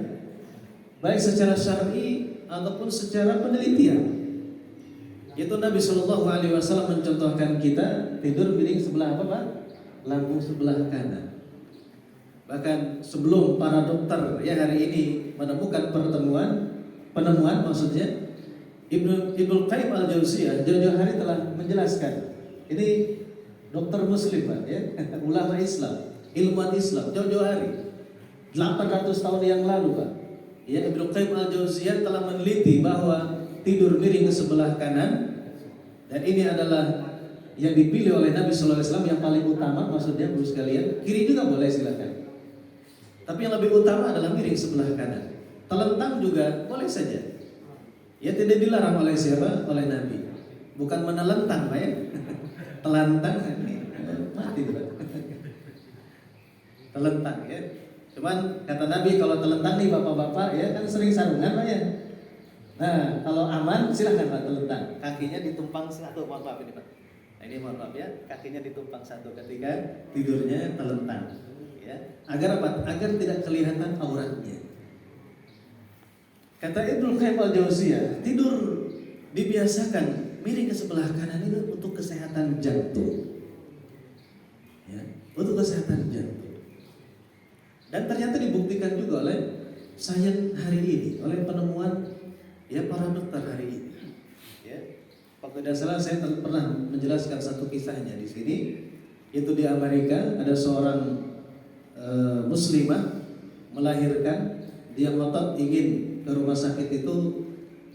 baik secara syar'i ataupun secara penelitian. Yaitu Nabi Shallallahu Alaihi Wasallam mencontohkan kita tidur miring sebelah lambung sebelah kanan. Bahkan sebelum para dokter ya hari ini menemukan penemuan maksudnya, Ibnu Qayyim al-Jauziyah jauh-jauh hari telah menjelaskan. Ini dokter muslim Pak ya, ulama Islam, ilmuwan Islam jauh-jauh hari 800 tahun yang lalu Pak. Ya, Ibnu Qayyim al-Jauziyah telah meneliti bahwa tidur miring ke sebelah kanan, dan ini adalah yang dipilih oleh Nabi sallallahu alaihi wasallam yang paling utama, maksudnya Bapak sekalian, kiri juga boleh silakan. Tapi yang lebih utama adalah miring sebelah kanan. Telentang juga boleh saja. Ya tidak dilarang oleh siapa? Oleh Nabi. Bukan menelentang Pak ya. Telentang mati Pak. Telentang ya. Cuman kata Nabi kalau telentang nih bapak-bapak ya kan sering sarungan Pak ya. Nah kalau aman silahkan Pak telentang. Kakinya ditumpang satu, mohon maaf ini Pak. Nah, ini mohon maaf ya, kakinya ditumpang satu ketika tidurnya telentang. Ya, agar apa? Agar tidak kelihatan auratnya. Kata Ibnu Qayyim al-Jauziyah, tidur dibiasakan miring ke sebelah kanan itu untuk kesehatan jantung. Ya, untuk kesehatan jantung. Dan ternyata dibuktikan juga oleh sains hari ini, oleh penemuan ya para dokter hari ini. Ya, waktu tidak salah saya pernah menjelaskan satu kisahnya di sini, yaitu di Amerika ada seorang muslimah melahirkan, dia ngotot ingin ke rumah sakit itu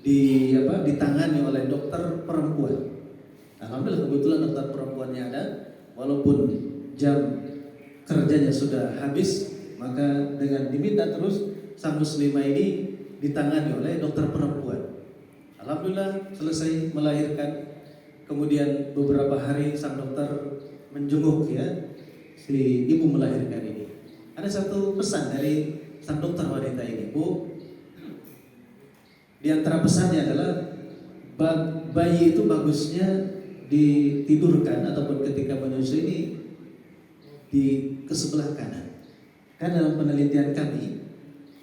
ditangani oleh dokter perempuan. Alhamdulillah kebetulan dokter perempuannya ada, walaupun jam kerjanya sudah habis, maka dengan diminta terus sang muslimah ini ditangani oleh dokter perempuan. Alhamdulillah selesai melahirkan, kemudian beberapa hari sang dokter menjenguk ya si ibu melahirkan ini. Ada satu pesan dari sang dokter wanita ini, Bu. Di antara pesannya adalah bayi itu bagusnya ditidurkan ataupun ketika menyusui ini ke sebelah kanan. Karena dalam penelitian kami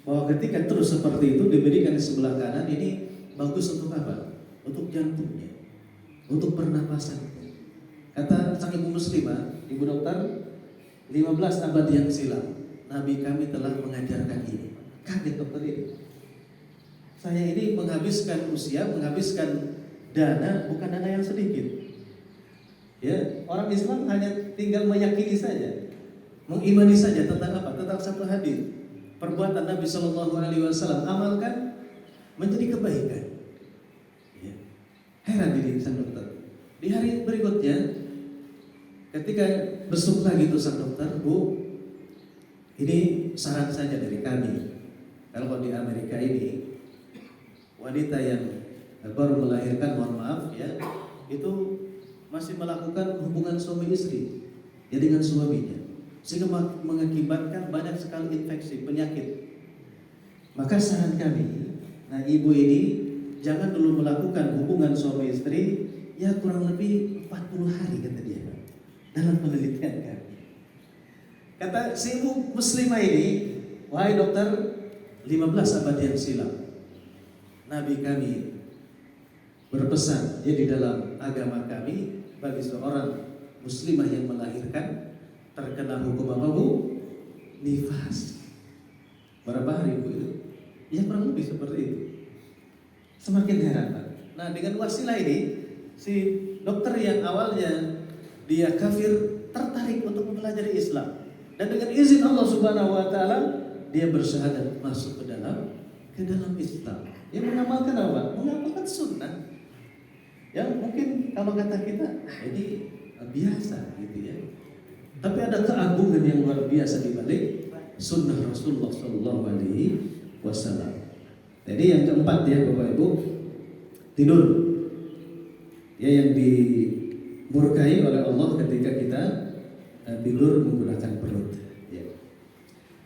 bahwa ketika terus seperti itu diberikan di sebelah kanan ini bagus untuk apa? Untuk jantungnya, untuk pernapasannya. Kata sang ibu muslimah, ibu dokter, 15 abad yang silam Nabi kami telah mengajarkan ini. Kaget dokter ini. Saya ini menghabiskan usia, menghabiskan dana, bukan dana yang sedikit. Ya, orang Islam hanya tinggal meyakini saja, mengimani saja tentang apa? Tentang satu hadis. Perbuatan Nabi Shallallahu Alaihi Wasallam amalkan menjadi kebaikan. Ya. Heran diri sang dokter. Di hari berikutnya, ketika besuk lagi tuh sang dokter, Bu, ini saran saja dari kami. Kalau di Amerika ini wanita yang baru melahirkan, mohon maaf ya, itu masih melakukan hubungan suami istri ya dengan suaminya, sehingga mengakibatkan banyak sekali infeksi penyakit. Maka saran kami, nah ibu ini jangan dulu melakukan hubungan suami istri ya kurang lebih 40 hari kata dia dalam penelitian kami. Kata si ibu muslimah ini, wahai dokter, 15 abad yang silam Nabi kami berpesan ya di dalam agama kami, bagi seorang muslimah yang melahirkan terkena hukum apa Bu? Nifas. Berapa hari Bu itu? Ya kurang lebih seperti itu. Semakin heran Pak. Nah dengan wasilah ini si dokter yang awalnya dia kafir tertarik untuk mempelajari Islam, dan dengan izin Allah Subhanahu Wa Taala dia bersyahadat masuk ke dalam Islam. Yang mengamalkan apa? Mengamalkan sunnah. Yang mungkin kalau kata kita ini biasa gitu ya. Tapi ada keagungan yang luar biasa di balik sunnah Rasulullah Shallallahu Alaihi Wasallam. Jadi yang keempat ya Bapak Ibu, tidur ya yang dimurkai oleh Allah ketika kita tidur menggunakan perut. Ya.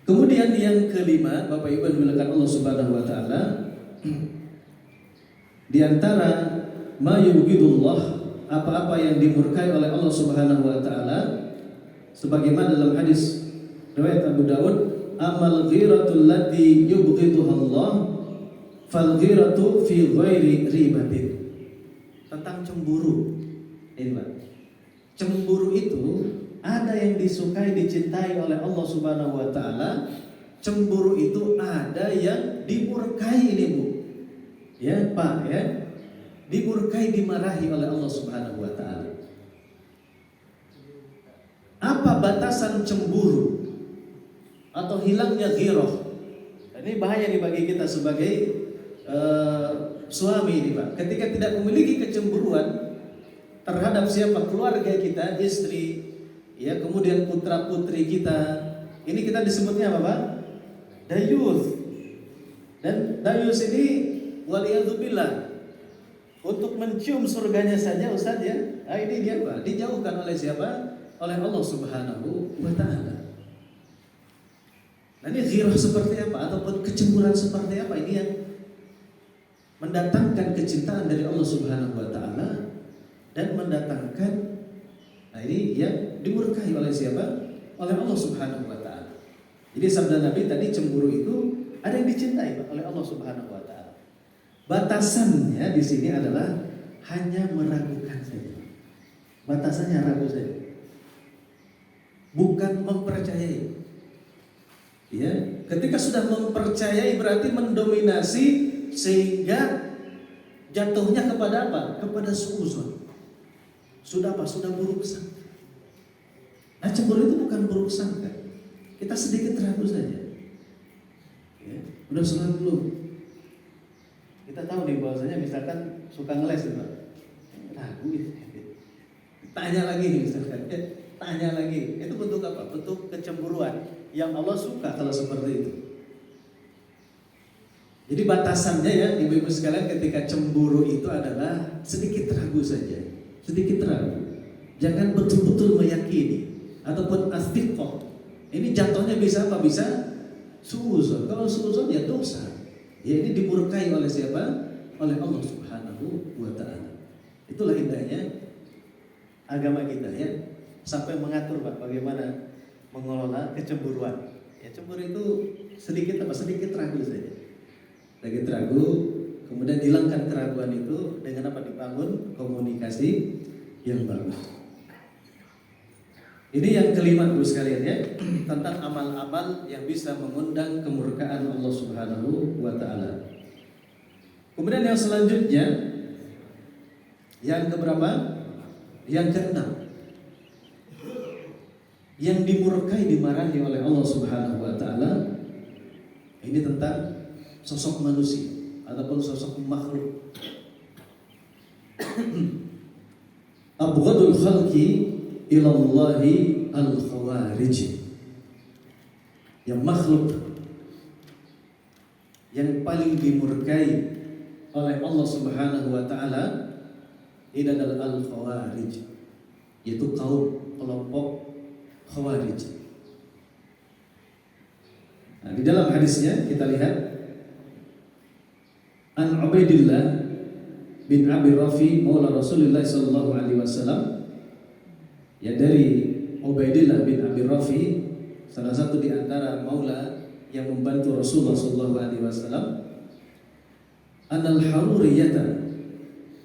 Kemudian yang kelima Bapak Ibu yang dimuliakan Allah Subhanahu Wa Taala, di antara ma yubghidullah, apa-apa yang dimurkai oleh Allah Subhanahu Wa Taala, sebagaimana dalam hadis riwayat Abu Dawud, amal ghiratul lati yubghiduha Allah fal ghiratu fi ghairi ribatin. Tentang cemburu. Ini Pak. Cemburu itu ada yang disukai, dicintai oleh Allah Subhanahu Wa Taala. Cemburu itu ada yang dimurkai ini Bu. Ya Pak ya. Dimurkai, dimarahi oleh Allah Subhanahu Wa Taala. Apa batasan cemburu atau hilangnya ghirah? Ini bahaya nih bagi kita sebagai suami ini Pak. Ketika tidak memiliki kecemburuan terhadap siapa, keluarga kita, istri, ya kemudian putra putri kita, ini kita disebutnya apa Pak? Dayus. Dan dayus ini waliyadzubillah, untuk mencium surganya saja Ustaz ya. Nah, ini dia Pak, dijauhkan oleh siapa? Oleh Allah Subhanahu Wa Taala. Nah, ini ghirah seperti apa ataupun kecemburuan seperti apa, ini yang mendatangkan kecintaan dari Allah Subhanahu Wa Taala dan mendatangkan, nah ini yang dimurkai oleh siapa? Oleh Allah Subhanahu Wa Taala. Jadi sabda Nabi tadi, cemburu itu ada yang dicintai oleh Allah Subhanahu Wa Taala. Batasannya di sini adalah hanya meragukan saja. Batasannya ragu saja, bukan mempercayai. Ya, ketika sudah mempercayai berarti mendominasi sehingga jatuhnya kepada apa? Kepada suuzon. Sudah apa? Sudah buruk sangka. Nah, cemburu itu bukan buruk sangka. Kita sedikit ragu saja. Ya, udah sholat belum? Kita tahu nih bahwasanya misalkan suka ngeles gitu. Ragu gitu. Tanya lagi nih misalkan. Tanya lagi. Itu bentuk apa? Bentuk kecemburuan yang Allah suka kalau seperti itu. Jadi batasannya ya ibu-ibu sekalian, ketika cemburu itu adalah sedikit ragu saja, sedikit ragu. Jangan betul-betul meyakini ataupun asdiqoh. Ini jatuhnya bisa apa? Bisa suuzon. Kalau suuzon ya dosa. Ya ini dimurkai oleh siapa? Oleh Allah Subhanahu Wa Taala. Itulah indahnya agama kita ya. Sampai mengatur Pak bagaimana mengelola kecemburuan. Ya cemburu itu sedikit apa? Sedikit ragu saja. Sedikit ragu, kemudian hilangkan keraguan itu dengan apa? Dibangun komunikasi yang bagus. Ini yang kelima Ibu sekalian ya, tentang amal-amal yang bisa mengundang kemurkaan Allah Subhanahu Wa Taala. Kemudian yang selanjutnya, yang keberapa? Yang keenam, yang dimurkai, dimarahi oleh Allah Subhanahu Wa Taala. Ini tentang sosok manusia ataupun sosok makhluk. Abghadul khalqi ilallahi al-khawarij. Yang makhluk yang paling dimurkai oleh Allah Subhanahu Wa Taala ini adalah al-khawarij, yaitu kaum kelompok Khawarij. Nah, di dalam hadisnya kita lihat An Ubaidillah bin Abi Rafi maula Rasulullah sallallahu alaihi wasallam, ya dari Ubaidillah bin Abi Rafi, salah satu di antara maula yang membantu Rasulullah sallallahu alaihi wasallam, anal haruriyata,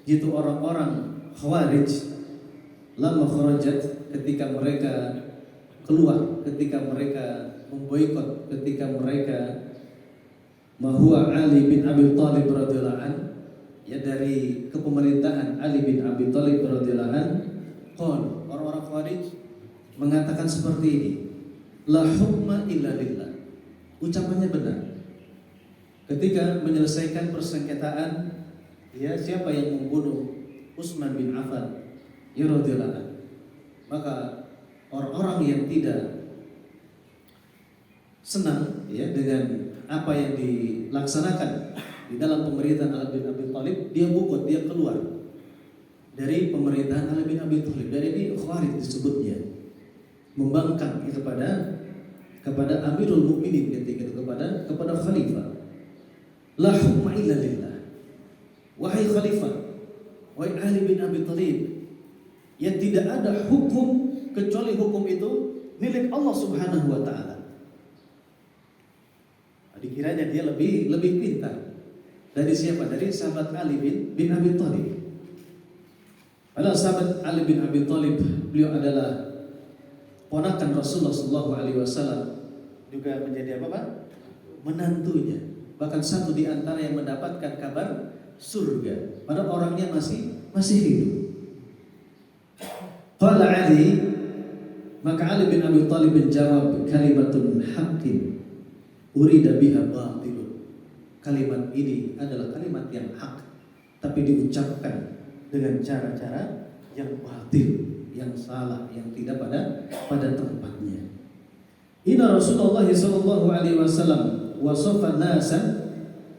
itu orang-orang Khawarij, lama kharajat, ketika mereka keluar, ketika mereka memboikot, ketika mereka mahua Ali bin Abi Thalib radhiyallahu an, ya dari kepemerintahan Ali bin Abi Thalib radhiyallahu an, orang-orang Khawarij mengatakan seperti ini, la hukma illa lillah. Ucapannya benar. Ketika menyelesaikan persengketaan, ya siapa yang membunuh Utsman bin Affan radhiyallahu anhu. Maka orang-orang yang tidak senang ya dengan apa yang dilaksanakan di dalam pemerintahan Ali bin Abi Thalib, dia bukut, dia keluar dari pemerintahan Ali bin Abi Thalib. Dari ini Khawarij disebutnya, membangkang kepada Amirul Mukminin ketika itu, kepada khalifah. La hukma illa lillah. Wahai khalifah, wahai Ali bin Abi Thalib, yang tidak ada hukum kecuali hukum itu milik Allah Subhanahu wa taala. Dikiranya dia lebih pintar dari siapa? Dari sahabat Ali bin Abi Thalib. Padahal sahabat Ali bin Abi Thalib, beliau adalah ponakan Rasulullah SAW, juga menjadi apa Pak? Menantunya. Bahkan satu di antara yang mendapatkan kabar surga, padahal orangnya masih hidup. Qala Ali, maka Ali bin Abi Thalib menjawab, kalimatun haqqin urida biha batilun. Kalimat ini adalah kalimat yang hak, tapi diucapkan dengan cara-cara yang batil, yang salah, yang tidak pada tempatnya. Inna Rasulullah sallallahu alaihi wasallam wasafa nasan,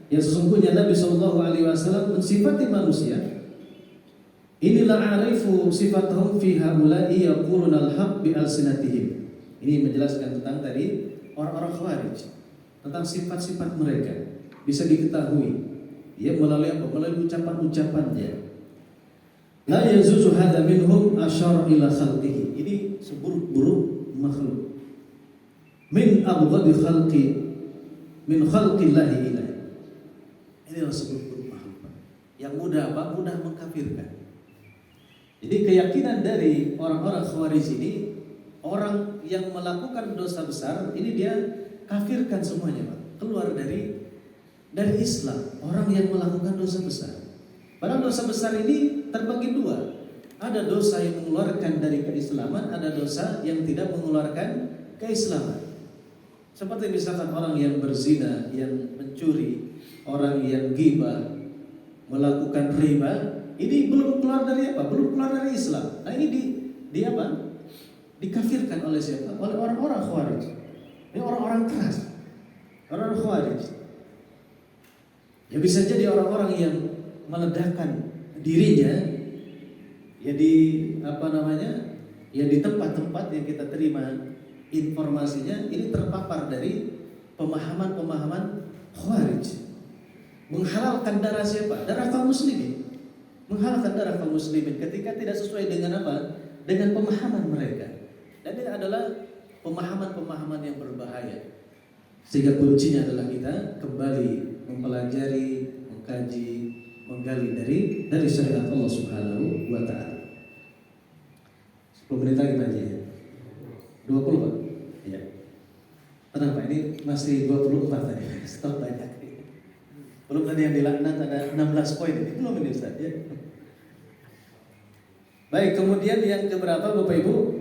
ya sesungguhnya Nabi sallallahu alaihi wasallam mensifati manusia. Inilah arifu sifatahum fi haula'i yaquluna al-haq bi alsinatihim. Ini menjelaskan tentang tadi orang-orang Khawarij, tentang sifat-sifat mereka bisa diketahui ya melalui apa? Melalui ucapan-ucapannya. La yazuzu hadza minhum asyara ila khalqihi. Ini seburuk-buruk makhluk. Min abghadi khalqi min khalqillahi ilaih. Ini seburuk-buruk makhluk yang mudah apa? Mudah mengkafirkan. Jadi keyakinan dari orang-orang Khawarij ini, orang yang melakukan dosa besar ini dia kafirkan semuanya Pak, keluar dari Islam. Orang yang melakukan dosa besar, padahal dosa besar ini terbagi dua. Ada dosa yang mengeluarkan dari keislaman, ada dosa yang tidak mengeluarkan keislaman. Seperti misalkan orang yang berzina, yang mencuri, orang yang ghibah, melakukan riba, ini belum keluar dari apa? Belum keluar dari Islam. Nah ini di apa? Dikafirkan oleh siapa? Oleh orang-orang Khawarij. Ini orang-orang keras, orang-orang Khawarij. Ya bisa jadi orang-orang yang meledakkan dirinya, ya di apa namanya, ya di tempat-tempat yang kita terima informasinya, ini terpapar dari pemahaman-pemahaman Khawarij. Menghalalkan darah siapa? Darah kaum muslimin. Menghalalkan darah kaum muslimin ketika tidak sesuai dengan apa? Dengan pemahaman mereka. Dan ini adalah pemahaman-pemahaman yang berbahaya. Sehingga kuncinya adalah kita kembali mempelajari, mengkaji, menggali dari syariat Allah Subhanahu wa taala. 10 menit lagi aja ya. 20 Pak. Iya. Tenang Pak, ini masih 24 tadi. Stop banyak. Belum tadi yang dilaknat ada 16 poin ini. Belum ini Ustaz ya. Baik, kemudian yang keberapa Bapak Ibu?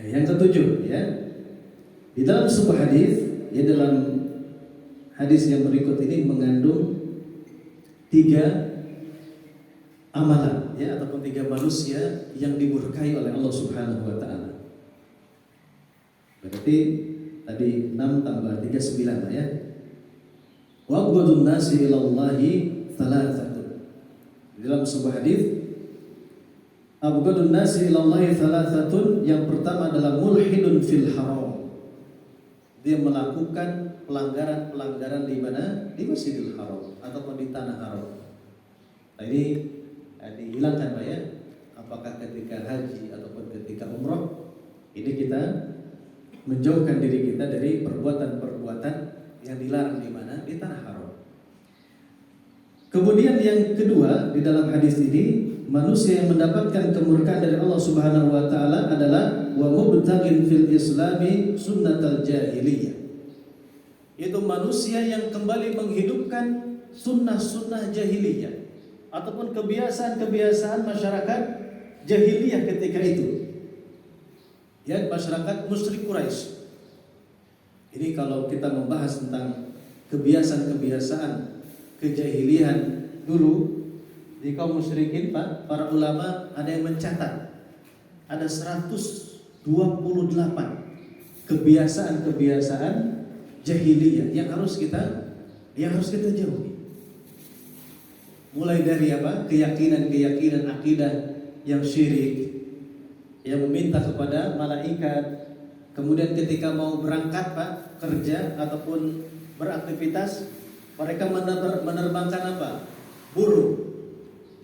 Yang ketujuh ya. Di dalam sebuah hadis, ya dalam hadis yang berikut ini mengandung 3 amalan ya, ataupun 3 manusia yang dimurkai oleh Allah Subhanahu wa taala. Berarti tadi 6 tambah 3 9 ya. Wa abghadun nasi ilallahi thalathatun. Dalam sebuah hadis, abghadun nasi ilallahi thalathatun, yang pertama adalah mulhidun fil haram. Dia melakukan pelanggaran-pelanggaran di mana? Di Masjidil Haram ataupun di tanah haram. Nah ini dihilangkan Pak ya. Apakah ketika haji ataupun ketika umrah, ini kita menjauhkan diri kita dari perbuatan-perbuatan yang dilarang di mana? Di tanah haram. Kemudian yang kedua di dalam hadis ini, manusia yang mendapatkan kemurkaan dari Allah Subhanahu wa taala adalah wa mubtaghin fil islami sunnatal jahiliyah. Itu manusia yang kembali menghidupkan sunnah-sunnah jahiliyah ataupun kebiasaan-kebiasaan masyarakat jahiliyah ketika itu. Ya, masyarakat musyrik Quraisy. Ini kalau kita membahas tentang kebiasaan-kebiasaan kejahilian dulu, Di kaum musyrikin Pak, para ulama ada yang mencatat ada 128 kebiasaan-kebiasaan jahiliyah yang harus kita jauhi. Mulai dari apa? Keyakinan akidah yang syirik, yang meminta kepada malaikat. Kemudian ketika mau berangkat Pak, kerja ataupun beraktivitas, mereka menerbangkan apa? Burung.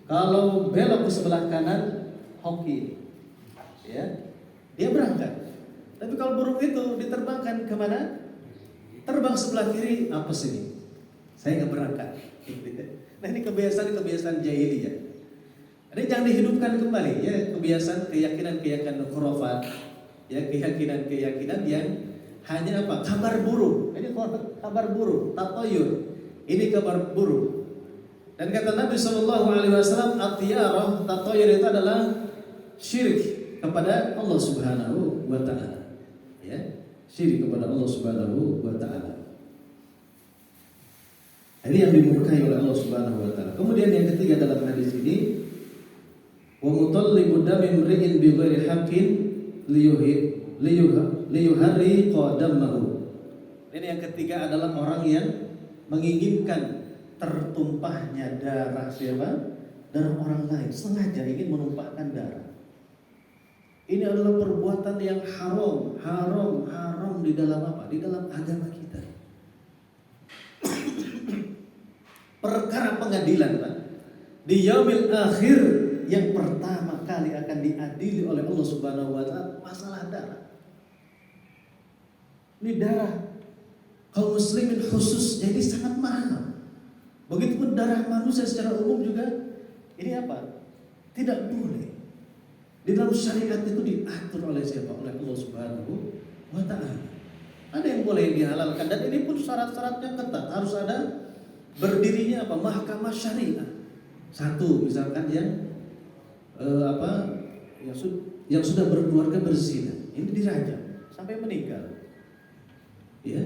Kalau belok ke sebelah kanan, hoki, ya, dia berangkat. Tapi kalau burung itu diterbangkan kemana? Terbang sebelah kiri, apa sih? Saya nggak berangkat. Nah ini kebiasaan jahiliyah. Ini jangan dihidupkan kembali, ya, kebiasaan keyakinan khurafat, ya, keyakinan yang hanya apa? Kabar burung. Ini kabar burung, tatoyur. Ini kabar burung. Dan kata Nabi SAW, at-tiyarah, tatoyur itu adalah syirik kepada Allah Subhanahu wa Ta'ala. Ya, syirik kepada Allah Subhanahu wa Ta'ala. Ini yang dimurkai oleh Allah Subhanahu wa Ta'ala. Kemudian yang ketiga dalam hadis ini, wa mutallibu dami mri'in bi ghairi haqqin liyuharri qadamahu. Ini yang ketiga adalah orang yang menginginkan tertumpahnya darah siapa? Darah orang lain, sengaja ingin menumpahkan darah. Ini adalah perbuatan yang haram di dalam apa? Di dalam agama kita. Perkara pengadilan Pak, di yaumil akhir yang pertama kali akan diadili oleh Allah Subhanahu wa Ta'ala masalah darah. Ini darah kaum muslimin khusus jadi sangat mahal. Begitupun darah manusia secara umum juga ini apa? Tidak boleh. Di dalam syariat itu diatur oleh siapa? Oleh Allah Subhanahu wa Ta'ala. Ada yang boleh dihalalkan dan ini pun syarat-syaratnya ketat. Harus ada berdirinya apa? Mahkamah syariah. Satu misalkan yang yang sudah berkeluarga berzina, ini dirajam sampai meninggal. Ya.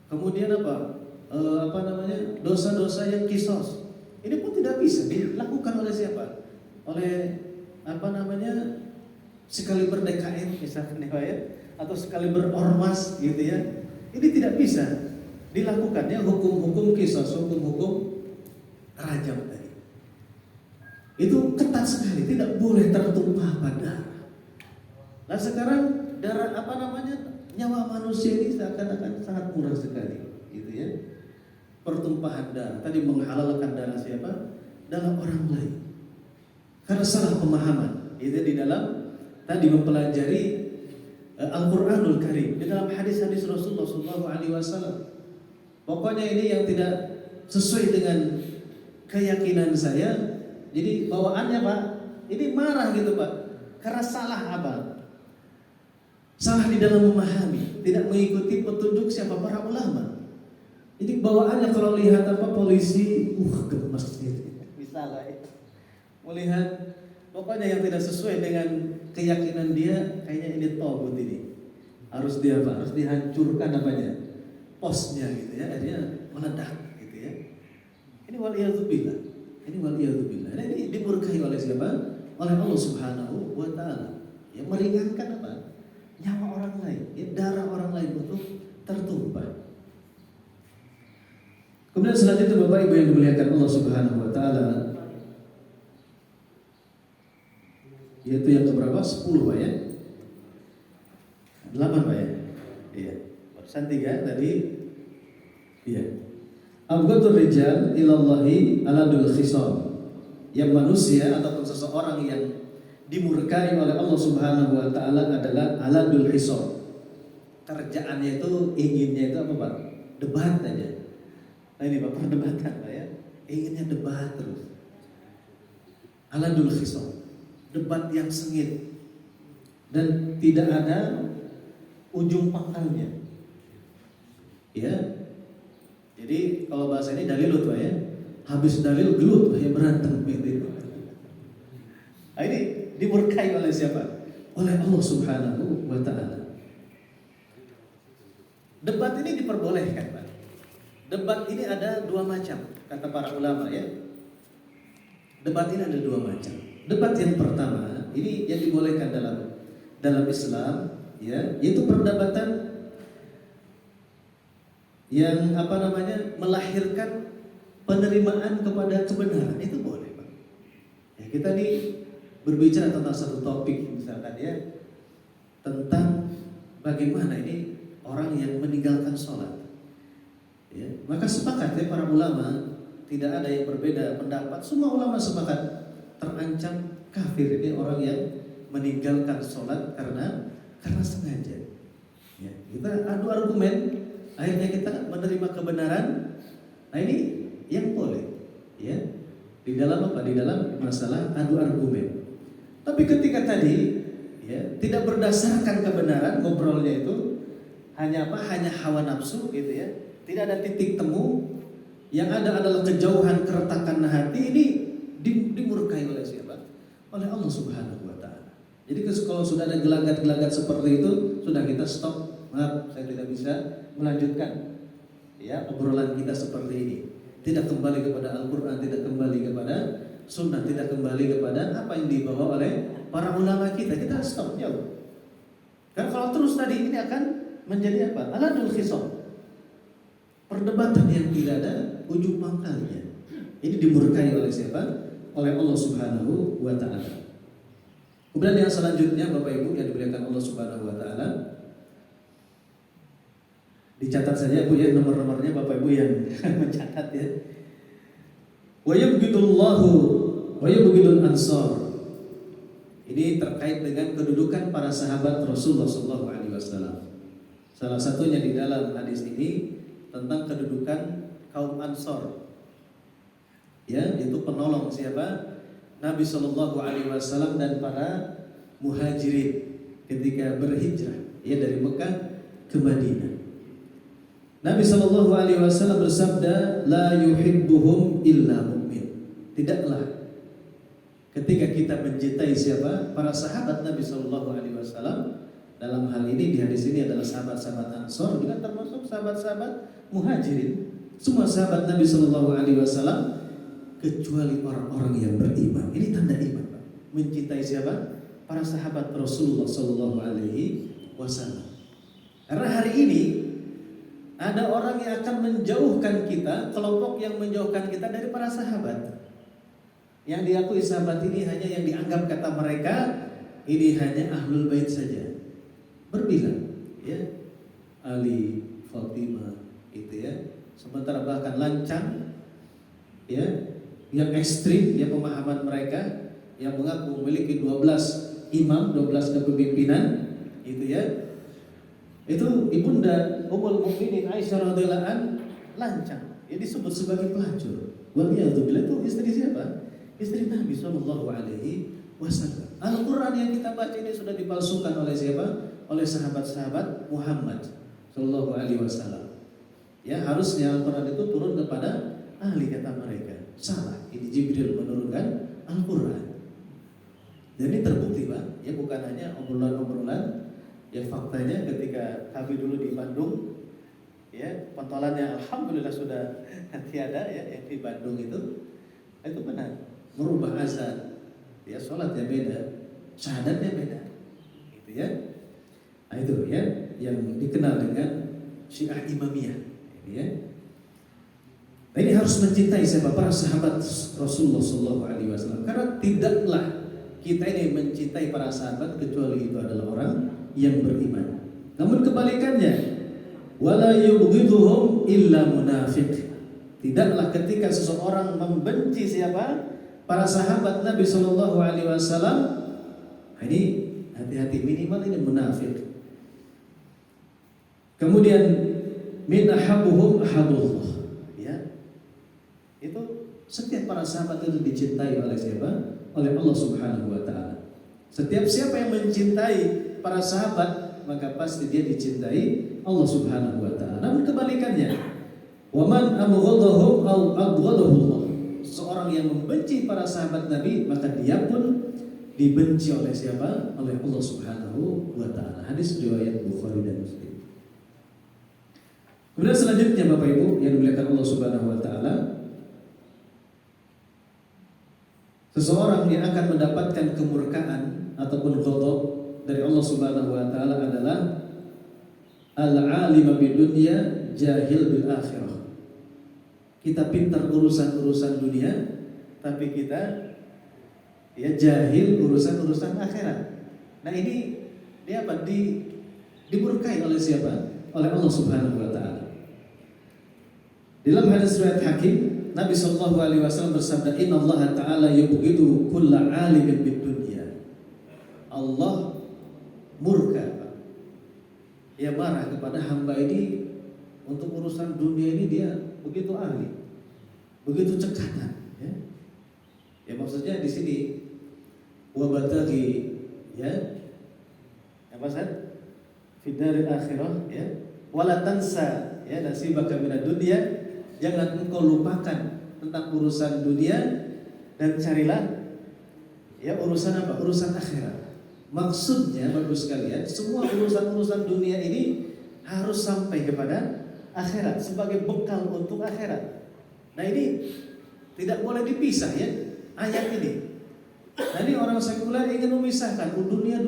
Kemudian dosa-dosa yang kisos. Ini pun tidak bisa dilakukan oleh siapa? Oleh sekali berdekain misalkan ya, atau sekali berormas gitu ya. Ini tidak bisa dilakukan ya, hukum kisos, hukum rajam tadi. Itu ketat sekali, tidak boleh tertumpah pada. Nah sekarang nyawa manusia ini seakan-akan sangat murah sekali, gitu ya. Pertumpahan darah tadi menghalalkan darah siapa? Darah orang lain. Karena salah pemahaman, itu di dalam tadi mempelajari Al-Qur'anul Karim, di dalam hadis-hadis Rasulullah SAW. Pokoknya ini yang tidak sesuai dengan keyakinan saya, jadi bawaannya Pak, ini marah gitu Pak, karena salah apa? Salah di dalam memahami, tidak mengikuti petunjuk siapa? Para ulama. Jadi bawaannya kalau lihat polisi, gemes gitu. Misalnya, melihat pokoknya yang tidak sesuai dengan keyakinan dia, kayaknya ini togut ini. Harus dihancurkan posnya gitu ya, akhirnya meledak gitu ya. Ini waliyadzubillah. Nah, ini dimurkai oleh siapa? Oleh Allah Subhanahu wa Ta'ala. Yang meringankan nyawa orang lain, darah orang lain untuk tertumpah. Kemudian selanjutnya Bapak Ibu yang dimuliakan Allah Subhanahu wa Ta'ala, yaitu yang keberapa? 10 Pak ya? 8 Pak ya? Iya. Barusan 3 tadi. Iya. Abghadur rijal ilallahi aladul khisam. Yang manusia ataupun seseorang yang dimurkai oleh Allah Subhanahu wa Ta'ala adalah aladul khisam. Kerjaannya itu, inginnya itu apa Pak? Debat aja. Nah ini Pak, perdebatan Pak ya. Inginnya debat terus. Aladul khisam. Debat yang sengit dan tidak ada ujung pangkalnya. Ya. Jadi kalau bahasa ini dalilut Pak ya. Habis dalil gelut ya, berantem gitu. Nah, ini dimurkai oleh siapa? Oleh Allah Subhanahu wa Ta'ala. Debat ini diperbolehkan Pak. Debat ini ada 2 macam kata para ulama ya. Debat ini ada dua macam. Debat yang pertama ini yang dibolehkan dalam Islam, ya, yaitu perdebatan yang melahirkan penerimaan kepada kebenaran, itu boleh, Pak. Ya, kita nih berbicara tentang satu topik misalkan ya, tentang bagaimana ini orang yang meninggalkan sholat. Ya, maka sepakat ya para ulama, tidak ada yang berbeda pendapat. Semua ulama sepakat terancam kafir ini orang yang meninggalkan sholat karena sengaja. Ya, kita adu argumen, akhirnya kita menerima kebenaran. Nah ini yang boleh, ya, di dalam apa? Di dalam masalah adu argumen. Tapi ketika tadi, ya, tidak berdasarkan kebenaran, ngobrolnya itu hanya apa? Hanya hawa nafsu, gitu ya. Tidak ada titik temu. Yang ada adalah kejauhan, keretakan hati. Ini dimurkai oleh siapa? Oleh Allah Subhanahu wa Ta'ala. Jadi kalau sudah ada gelagat-gelagat seperti itu, sudah kita stop. Maaf, saya tidak bisa melanjutkan, ya, obrolan kita seperti ini. Tidak kembali kepada Al-Quran, tidak kembali kepada Sunnah, tidak kembali kepada apa yang dibawa oleh para ulama kita. Kita stop jauh. Karena kalau terus tadi ini akan menjadi apa? Aladul khisam. Perdebatan yang tidak ada ujung pangkalnya. Ini dimurkai oleh siapa? Oleh Allah Subhanahu wa Ta'ala. Kemudian yang selanjutnya, Bapak Ibu yang dimuliakan Allah Subhanahu wa Ta'ala, dicatat saja Bu ya, nomor-nomornya Bapak Ibu yang mencatat ya. Wa yubghidullahu wa yubghidul ansar. Ini terkait dengan kedudukan para sahabat Rasulullah sallallahu alaihi wasallam. Salah satunya di dalam hadis ini tentang kedudukan kaum Ansor. Ya, itu penolong siapa? Nabi sallallahu alaihi wasallam dan para muhajirin ketika berhijrah ya dari Mekah ke Madinah. Nabi sallallahu alaihi wasallam bersabda, la yuhibbuhum illa mu'min. Tidaklah ketika kita mencintai siapa? Para sahabat Nabi sallallahu alaihi wasallam. Dalam hal ini di hadis ini adalah sahabat-sahabat Ansor, juga termasuk sahabat-sahabat Muhajirin. Semua sahabat Nabi sallallahu alaihi wasallam kecuali orang-orang yang beriman. Ini tanda iman, Pak. Mencintai siapa? Para sahabat Rasulullah sallallahu alaihi wasallam. Karena hari ini ada orang yang akan menjauhkan kita, kelompok yang menjauhkan kita dari para sahabat. Yang diakui sahabat ini hanya yang dianggap kata mereka ini hanya ahlul bait saja. Berbilang, ya, Ali, Fatimah, itu ya. Sementara bahkan lancang, ya, yang ekstrim, ya, pemahaman mereka yang mengaku memiliki 12 imam, 12 kepemimpinan, itu ya. Itu ibunda Ummul Mukminin Aisyah radhiyallahu anha lancang, ya, disebut sebagai pelacur. Waliyadzubillah, itu istri siapa? Istri Nabi sallallahu alaihi wasallam. Al-Quran yang kita baca ini sudah dipalsukan oleh siapa? Oleh sahabat-sahabat Muhammad sallallahu alaihi wasallam. Ya, harusnya Al-Quran itu turun kepada ahli, kata mereka. Salah, ini Jibril menurunkan Al-Quran. Dan ini terbukti, Pak. Ya, bukan hanya obrolan-obrolan. Ya, faktanya ketika kami dulu di Bandung, ya, pentolannya alhamdulillah sudah tiada, ya, yang di Bandung itu benar. Merubah azan, ya, sholatnya beda, syahadatnya beda, gitu ya. Nah, itu ya yang dikenal dengan Syiah Imamiyah, ya. Nah, ini harus mencintai siapa? Para sahabat Rasulullah sallallahu alaihi wasallam. Karena tidaklah kita ini mencintai para sahabat kecuali itu adalah orang yang beriman. Namun kebalikannya, wala yubghiduhum illa munafiq. Tidaklah ketika seseorang membenci siapa? Para sahabat Nabi sallallahu alaihi wasallam. Ini hati-hati, minimal ini munafik. Kemudian min ahabbuhum ahabullah, ya. Itu setiap para sahabat itu dicintai oleh siapa? Oleh Allah Subhanahu wa Ta'ala. Setiap siapa yang mencintai para sahabat, maka pasti dia dicintai Allah Subhanahu wa Ta'ala. Namun kebalikannya, wa man abghadahum aw abghadahu Allah. Seorang yang membenci para sahabat Nabi, maka dia pun dibenci oleh siapa? Oleh Allah Subhanahu wa Ta'ala. Hadis riwayat Bukhari dan Muslim. Kemudian selanjutnya Bapak Ibu yang dimuliakan Allah Subhanahu wa Ta'ala, Seseorang yang akan mendapatkan kemurkaan ataupun ghadab dari Allah Subhanahu wa taala adalah al-alim bidunya jahil bil akhirah. Kita pintar urusan-urusan dunia, tapi kita ya jahil urusan-urusan akhirat. Nah ini dia apa? Dimurkai oleh siapa? Oleh Allah Subhanahu wa taala. Dalam hadis riwayat Hakim, Nabi sallallahu alaihi wasallam bersabda, "Inna Allah ta'ala yubghidu kulla 'alimin bid dunya." Allah murka, dia marah kepada hamba ini untuk urusan dunia ini dia begitu ahli, begitu cekatan, ya. Ya maksudnya di sini wabatagi, ya, apa Ustaz? Fidaril akhirah, ya, wala tansa, ya, nasibaka minad dunya, jangan engkau lupakan tentang urusan dunia dan carilah ya urusan apa? Urusan akhirat. Maksudnya bagus sekalian, semua urusan-urusan dunia ini harus sampai kepada akhirat sebagai bekal untuk akhirat. Nah ini tidak boleh dipisah ya ayat ini. Nah ini orang sekuler ingin memisahkan dunia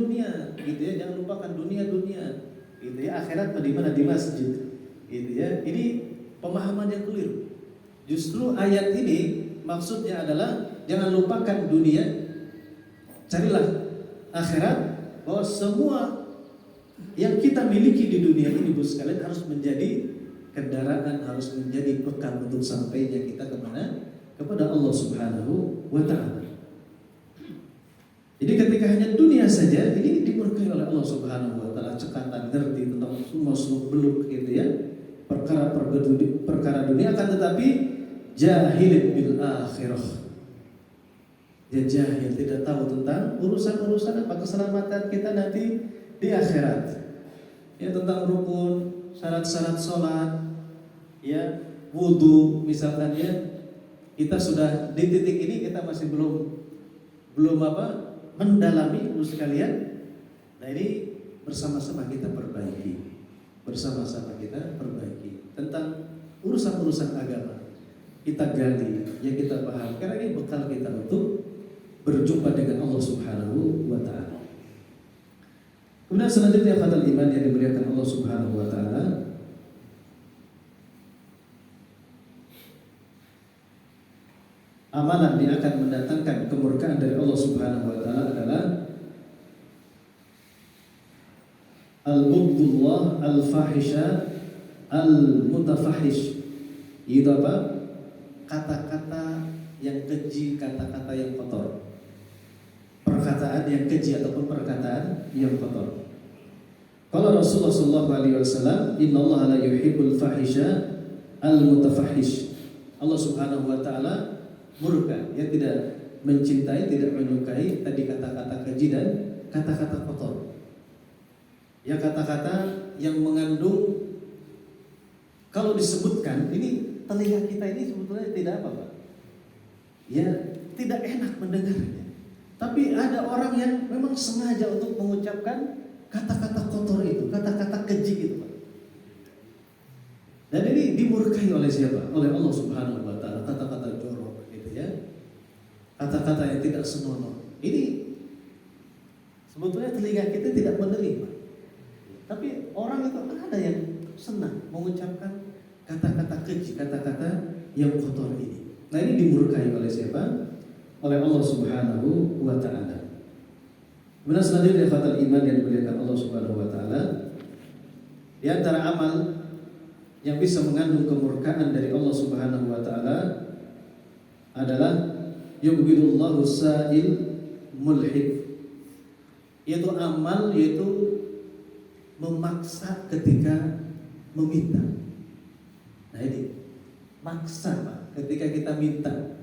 gitu ya, jangan lupakan dunia gitu ya, akhirat di mana? Di masjid gitu ya. Ini pemahaman yang keliru. Justru ayat ini maksudnya adalah jangan lupakan dunia, carilah akhirat, bahwa semua yang kita miliki di dunia ini Bu sekalian harus menjadi kendaraan, harus menjadi bekal untuk sampainya kita kemana? Kepada Allah Subhanahu wa ta'ala. Jadi ketika hanya dunia saja, ini dimurkai oleh Allah Subhanahu wa ta'ala, cekatan ngerti tentang semua seluk-beluk gitu ya, perkara dunia, akan tetapi jahilin bil akhirah. Dia jahil, tidak tahu tentang urusan-urusan apa keselamatan kita nanti di akhirat. Ya tentang rukun, syarat-syarat sholat, ya wudu misalkan ya. Kita sudah di titik ini kita masih belum apa mendalami Ibu sekalian. Nah ini bersama-sama kita perbaiki. Bersama-sama kita perbaiki tentang urusan-urusan agama. Kita gali, ya kita paham. Karena ini bekal kita untuk berjumpa dengan Allah Subhanahu wa ta'ala. Kemudian selanjutnya khatal iman yang dimuliakan Allah Subhanahu wa ta'ala, amalan yang akan mendatangkan kemurkaan dari Allah Subhanahu wa ta'ala adalah al-bughdullah al-fahisha al-mutafahish. Itu apa? Kata-kata yang keji, kata-kata yang kotor, perkataan yang keji ataupun perkataan yang kotor. Kalau Rasulullah SAW, Inna Allah la yuhibbul fahisha al-mutafahish. Allah Subhanahu wa ta'ala murka, ya tidak mencintai, tidak menyukai tadi kata-kata keji dan kata-kata kotor. Ya kata-kata yang mengandung, kalau disebutkan ini telinga kita ini sebetulnya tidak apa Pak? Ya tidak enak mendengarnya. Tapi ada orang yang memang sengaja untuk mengucapkan kata-kata kotor itu, kata-kata keji gitu Pak. Dan ini dimurkai oleh siapa? Oleh Allah Subhanahu wa ta'ala, kata-kata jorok gitu ya. Kata-kata yang tidak senonoh. Ini sebetulnya telinga kita tidak menerima. Tapi orang itu ada yang senang mengucapkan kata-kata keji, kata-kata yang kotor ini. Nah ini dimurkai oleh siapa? Oleh Allah Subhanahu wa ta'ala. Kemudian selanjutnya khatal iman yang dimuliakan Allah Subhanahu wa ta'ala, di antara amal yang bisa mengandung kemurkaan dari Allah Subhanahu wa ta'ala adalah yubghidullahu sa'il mulhid. Yaitu amal, yaitu memaksa ketika meminta. Nah ini maksa Pak, ketika kita minta,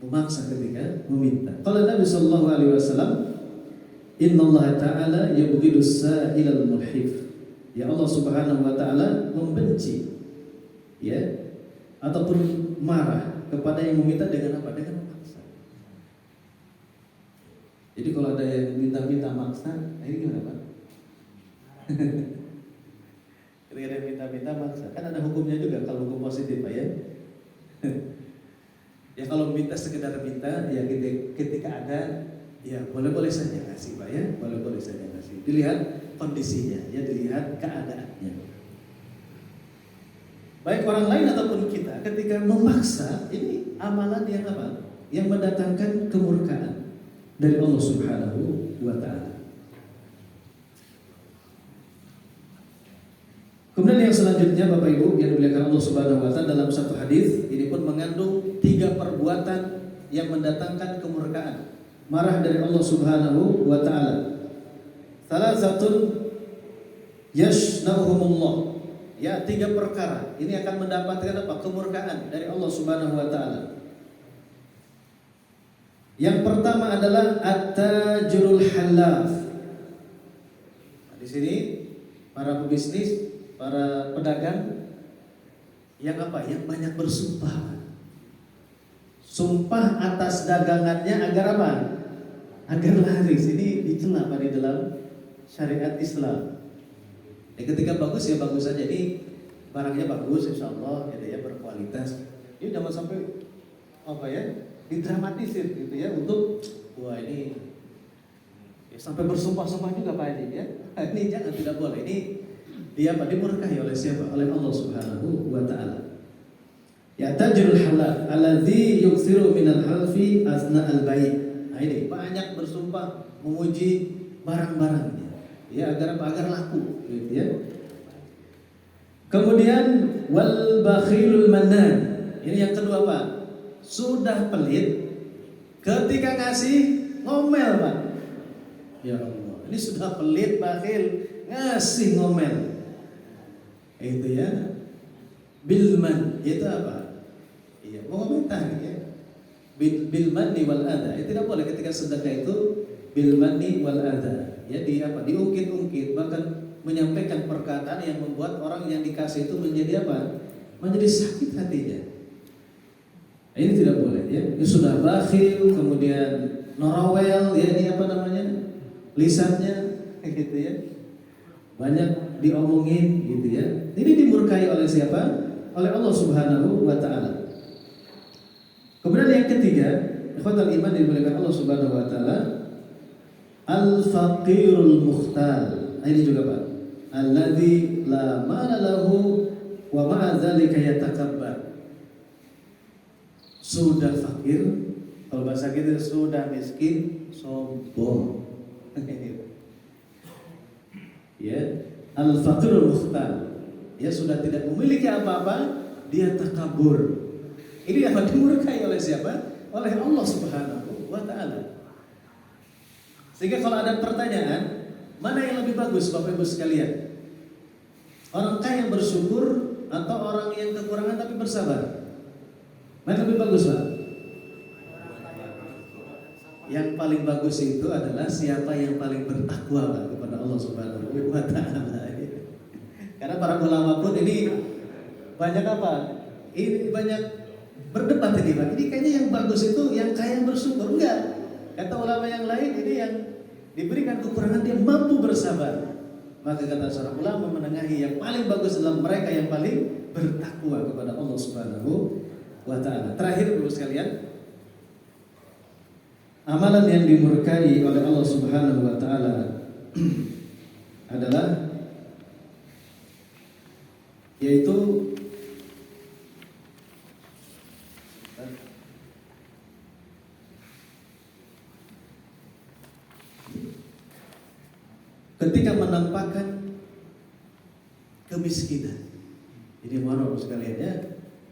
memaksa ketika meminta. Kalau Nabi sallallahu alaihi wasallam, Inna Allah ta'ala yubghidus sa'ilal mulhif. Ya Allah Subhanahu wa ta'ala membenci, ya, ataupun marah kepada yang meminta dengan apa? Dengan memaksa. Jadi kalau ada yang minta-minta maksa, nah ini gimana Pak? Ketika ada minta-minta maksa, kan ada hukumnya juga kalau hukum positif Pak ya. Ya kalau minta sekedar minta, ya ketika ada, ya boleh-boleh saja kasih Pak ya, boleh-boleh saja kasih. Dilihat kondisinya, ya dilihat keadaannya. Baik orang lain ataupun kita, ketika memaksa, ini amalan yang apa? Yang mendatangkan kemurkaan dari Allah Subhanahu wa Ta'ala. Kemudian yang selanjutnya Bapak Ibu yang dimuliakan Allah Subhanahu wa Ta'ala, dalam satu hadis ini pun mengandung 3 perbuatan yang mendatangkan kemurkaan, marah dari Allah Subhanahu wa Ta'ala. Salasatun yashna'uhumullah. Ya, 3 perkara ini akan mendapatkan apa? Kemurkaan dari Allah Subhanahu wa Ta'ala. Yang pertama adalah at-tajirul halaf. Nah, di sini para pebisnis, para pedagang yang apa? Yang banyak bersumpah. Sumpah atas dagangannya agar apa? Agar laris. Ini dicela di dalam syariat Islam. Ketika bagus ya bagus saja. Ini barangnya bagus, insya Allah ya berkualitas. Ini jangan sampai apa ya? Didramatisir gitu ya untuk wah ini ya, sampai bersumpah-sumpah juga Pak Haji ya. Ini jangan, tidak boleh. Ini dia apa? Dimurkahi oleh siapa? Oleh Allah Subhanahu wa Ta'ala. Ya tajrul halal alladzi yuksiru minal halfi asna al-bai'. Nah ini banyak bersumpah memuji barang-barangnya. Ya agar apa? Agar laku gitu ya. Kemudian wal bakhilul mannan. Ini yang kedua Pak. Sudah pelit ketika ngasih ngomel Pak. Ya Allah, ini sudah pelit, bakhil, ngasih ngomel. Itu ya. Bilman itu apa? Iya, mau komentar ya. Bilmanni wal adha. Itu tidak boleh ketika sedekah itu bilmanni wal adha. Ya di apa? Diungkit-ungkit, bahkan menyampaikan perkataan yang membuat orang yang dikasih itu menjadi apa? Menjadi sakit hatinya. Ini tidak boleh ya. Ini sudah bakhil, kemudian norawel ya, ini apa namanya? Lisannya gitu ya. Banyak diomongin gitu ya. Ini dimurkai oleh siapa? Oleh Allah Subhanahu wa Ta'ala. Kemudian yang ketiga, ikhwatal iman dimuliakan Allah Subhanahu wa Ta'ala, al-faqirul mukhtal. Ini juga Pak. Alladzi la mala lahu wa ma'a dzalika yatakabbar. Sudah fakir, kalau bahasa kita sudah miskin, sombong. Ya, al-faqirul mukhtal. Ya sudah tidak memiliki apa-apa, dia takabur. Ini apa? Dimurkai oleh siapa? Oleh Allah Subhanahu wa Ta'ala. Sehingga kalau ada pertanyaan, mana yang lebih bagus Bapak Ibu sekalian? Orang kaya yang bersyukur atau orang yang kekurangan tapi bersabar? Mana lebih bagus Pak? Yang paling bagus itu adalah siapa yang paling bertakwa Pak, kepada Allah Subhanahu wa Ta'ala. Karena para ulama pun ini banyak apa? Ini banyak berdebat ini Pak. Ini kayaknya yang bagus itu yang kaya yang bersyukur. Enggak. Kata ulama yang lain, ini yang diberikan kekurangan dia mampu bersabar. Maka kata seorang ulama menengahi, yang paling bagus adalah mereka yang paling bertakwa kepada Allah Subhanahu wa Ta'ala. Terakhir Bapak sekalian, amalan yang dimurkai oleh Allah Subhanahu wa Ta'ala adalah yaitu ketika menampakkan kemiskinan. Jadi mohon sekalian ya,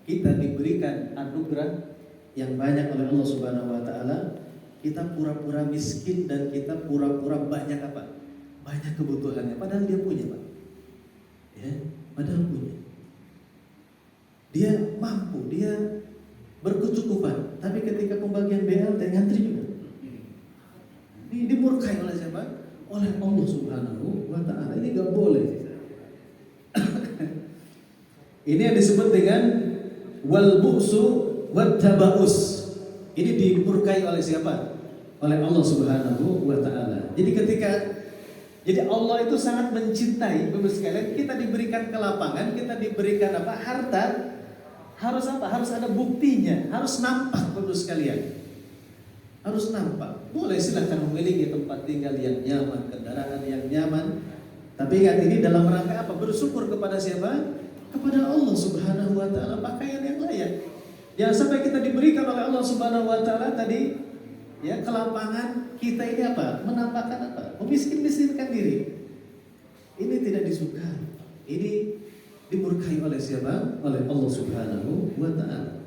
kita diberikan anugerah yang banyak oleh Allah Subhanahu wa Ta'ala, kita pura-pura miskin dan kita pura-pura banyak apa? Banyak kebutuhannya, padahal dia punya Pak. Ya, padahal punya. Dia mampu, dia berkecukupan, tapi ketika pembagian BLT ngantri juga. Ini dimurkai oleh siapa? Oleh Allah Subhanahu wa Ta'ala. Ini gak boleh. Ini yang disebut dengan wal bu'su wat tabaus. Ini dimurkai oleh siapa? Oleh Allah Subhanahu wa Ta'ala. Jadi Allah itu sangat mencintai Bapak sekalian, kita diberikan kelapangan, kita diberikan apa? Harta. Harus apa? Harus ada buktinya, harus nampak Bapak sekalian. Harus nampak. Boleh silakan memiliki tempat tinggal yang nyaman, kendaraan yang nyaman. Tapi ingat ini dalam rangka apa? Bersyukur kepada siapa? Kepada Allah Subhanahu wa taala, pakaian yang layak. Jangan sampai kita diberikan oleh Allah Subhanahu wa taala tadi ya kelapangan, kita ini apa? Menampakkan apa? Memiskin-miskinkan diri. Ini tidak disukai. Ini dimurkai oleh siapa? Oleh Allah Subhanahu wa taala.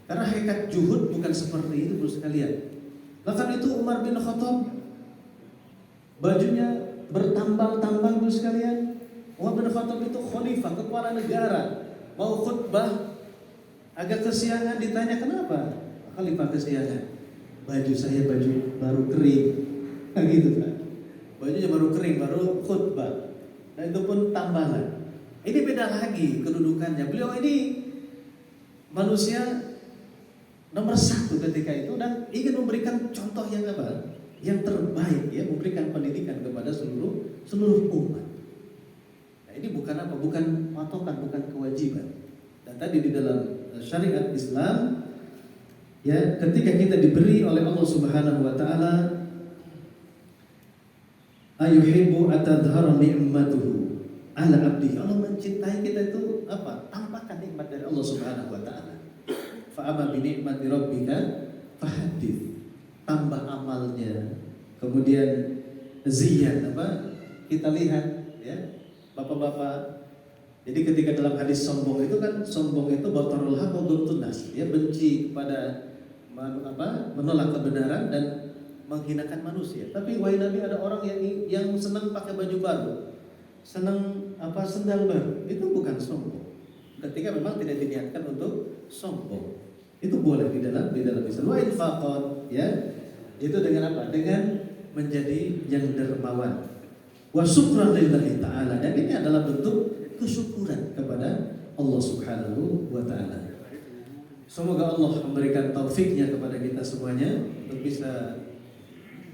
Karena hakikat juhud bukan seperti itu, Bro sekalian. Bahkan itu Umar bin Khattab bajunya bertambal-tambal, Bro sekalian. Umar bin Khattab itu khalifah, kepala negara, mau khutbah agak kesiangan, ditanya kenapa khalifah kesiangan? Baju saya baru kering. Nah, gitu kan. Bajunya baru kering, baru khutbah. Nah, itu pun tambalan. Ini beda lagi kedudukannya. Beliau ini manusia nomor satu ketika itu dan ingin memberikan contoh yang apa? Yang terbaik ya, memberikan pendidikan kepada seluruh umat. Nah, ini bukan apa? Bukan patokan, bukan kewajiban. Dan tadi di dalam syariat Islam ya, ketika kita diberi oleh Allah Subhanahu wa taala ayuhibbu atadhhara ni'matuhu ala abdi. Allah mencintai kita itu apa? Tampakkan nikmat dari Allah Subhanahu wa taala. Fa amma bi ni'mati rabbika fahaddits. Tambah amalnya. Kemudian ziyad apa? Kita lihat ya, Bapak-bapak. Jadi ketika dalam hadis sombong itu kan, sombong itu batarul haq wa ghamtun nas. Ya, benci kepada menolak kebenaran dan menghinakan manusia. Tapi wahai Nabi, ada orang yang senang pakai baju baru, senang sendal baru. Itu bukan sombong. Ketika memang tidak diniatkan untuk sombong. Itu boleh di dalam Islam. Wa infaqan ya. Itu dengan apa? Dengan menjadi yang dermawan. Wa syukran lillahi ta'ala. Dan ini adalah bentuk kesyukuran kepada Allah Subhanahu wa taala. Semoga Allah memberikan taufiknya kepada kita semuanya untuk bisa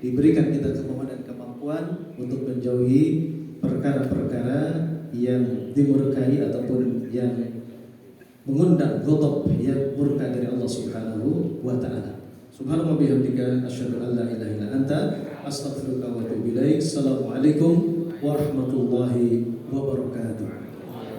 diberikan kita kemampuan dan kemampuan untuk menjauhi perkara-perkara yang dimurkai ataupun yang mengundang ghadab, yang murka dari Allah Subhanahu wa taala. Subhanallah bihamdika asyhadu an la ilaha illa anta astaghfiruka wa atubu ilaik. Assalamualaikum warahmatullahi wabarakatuh.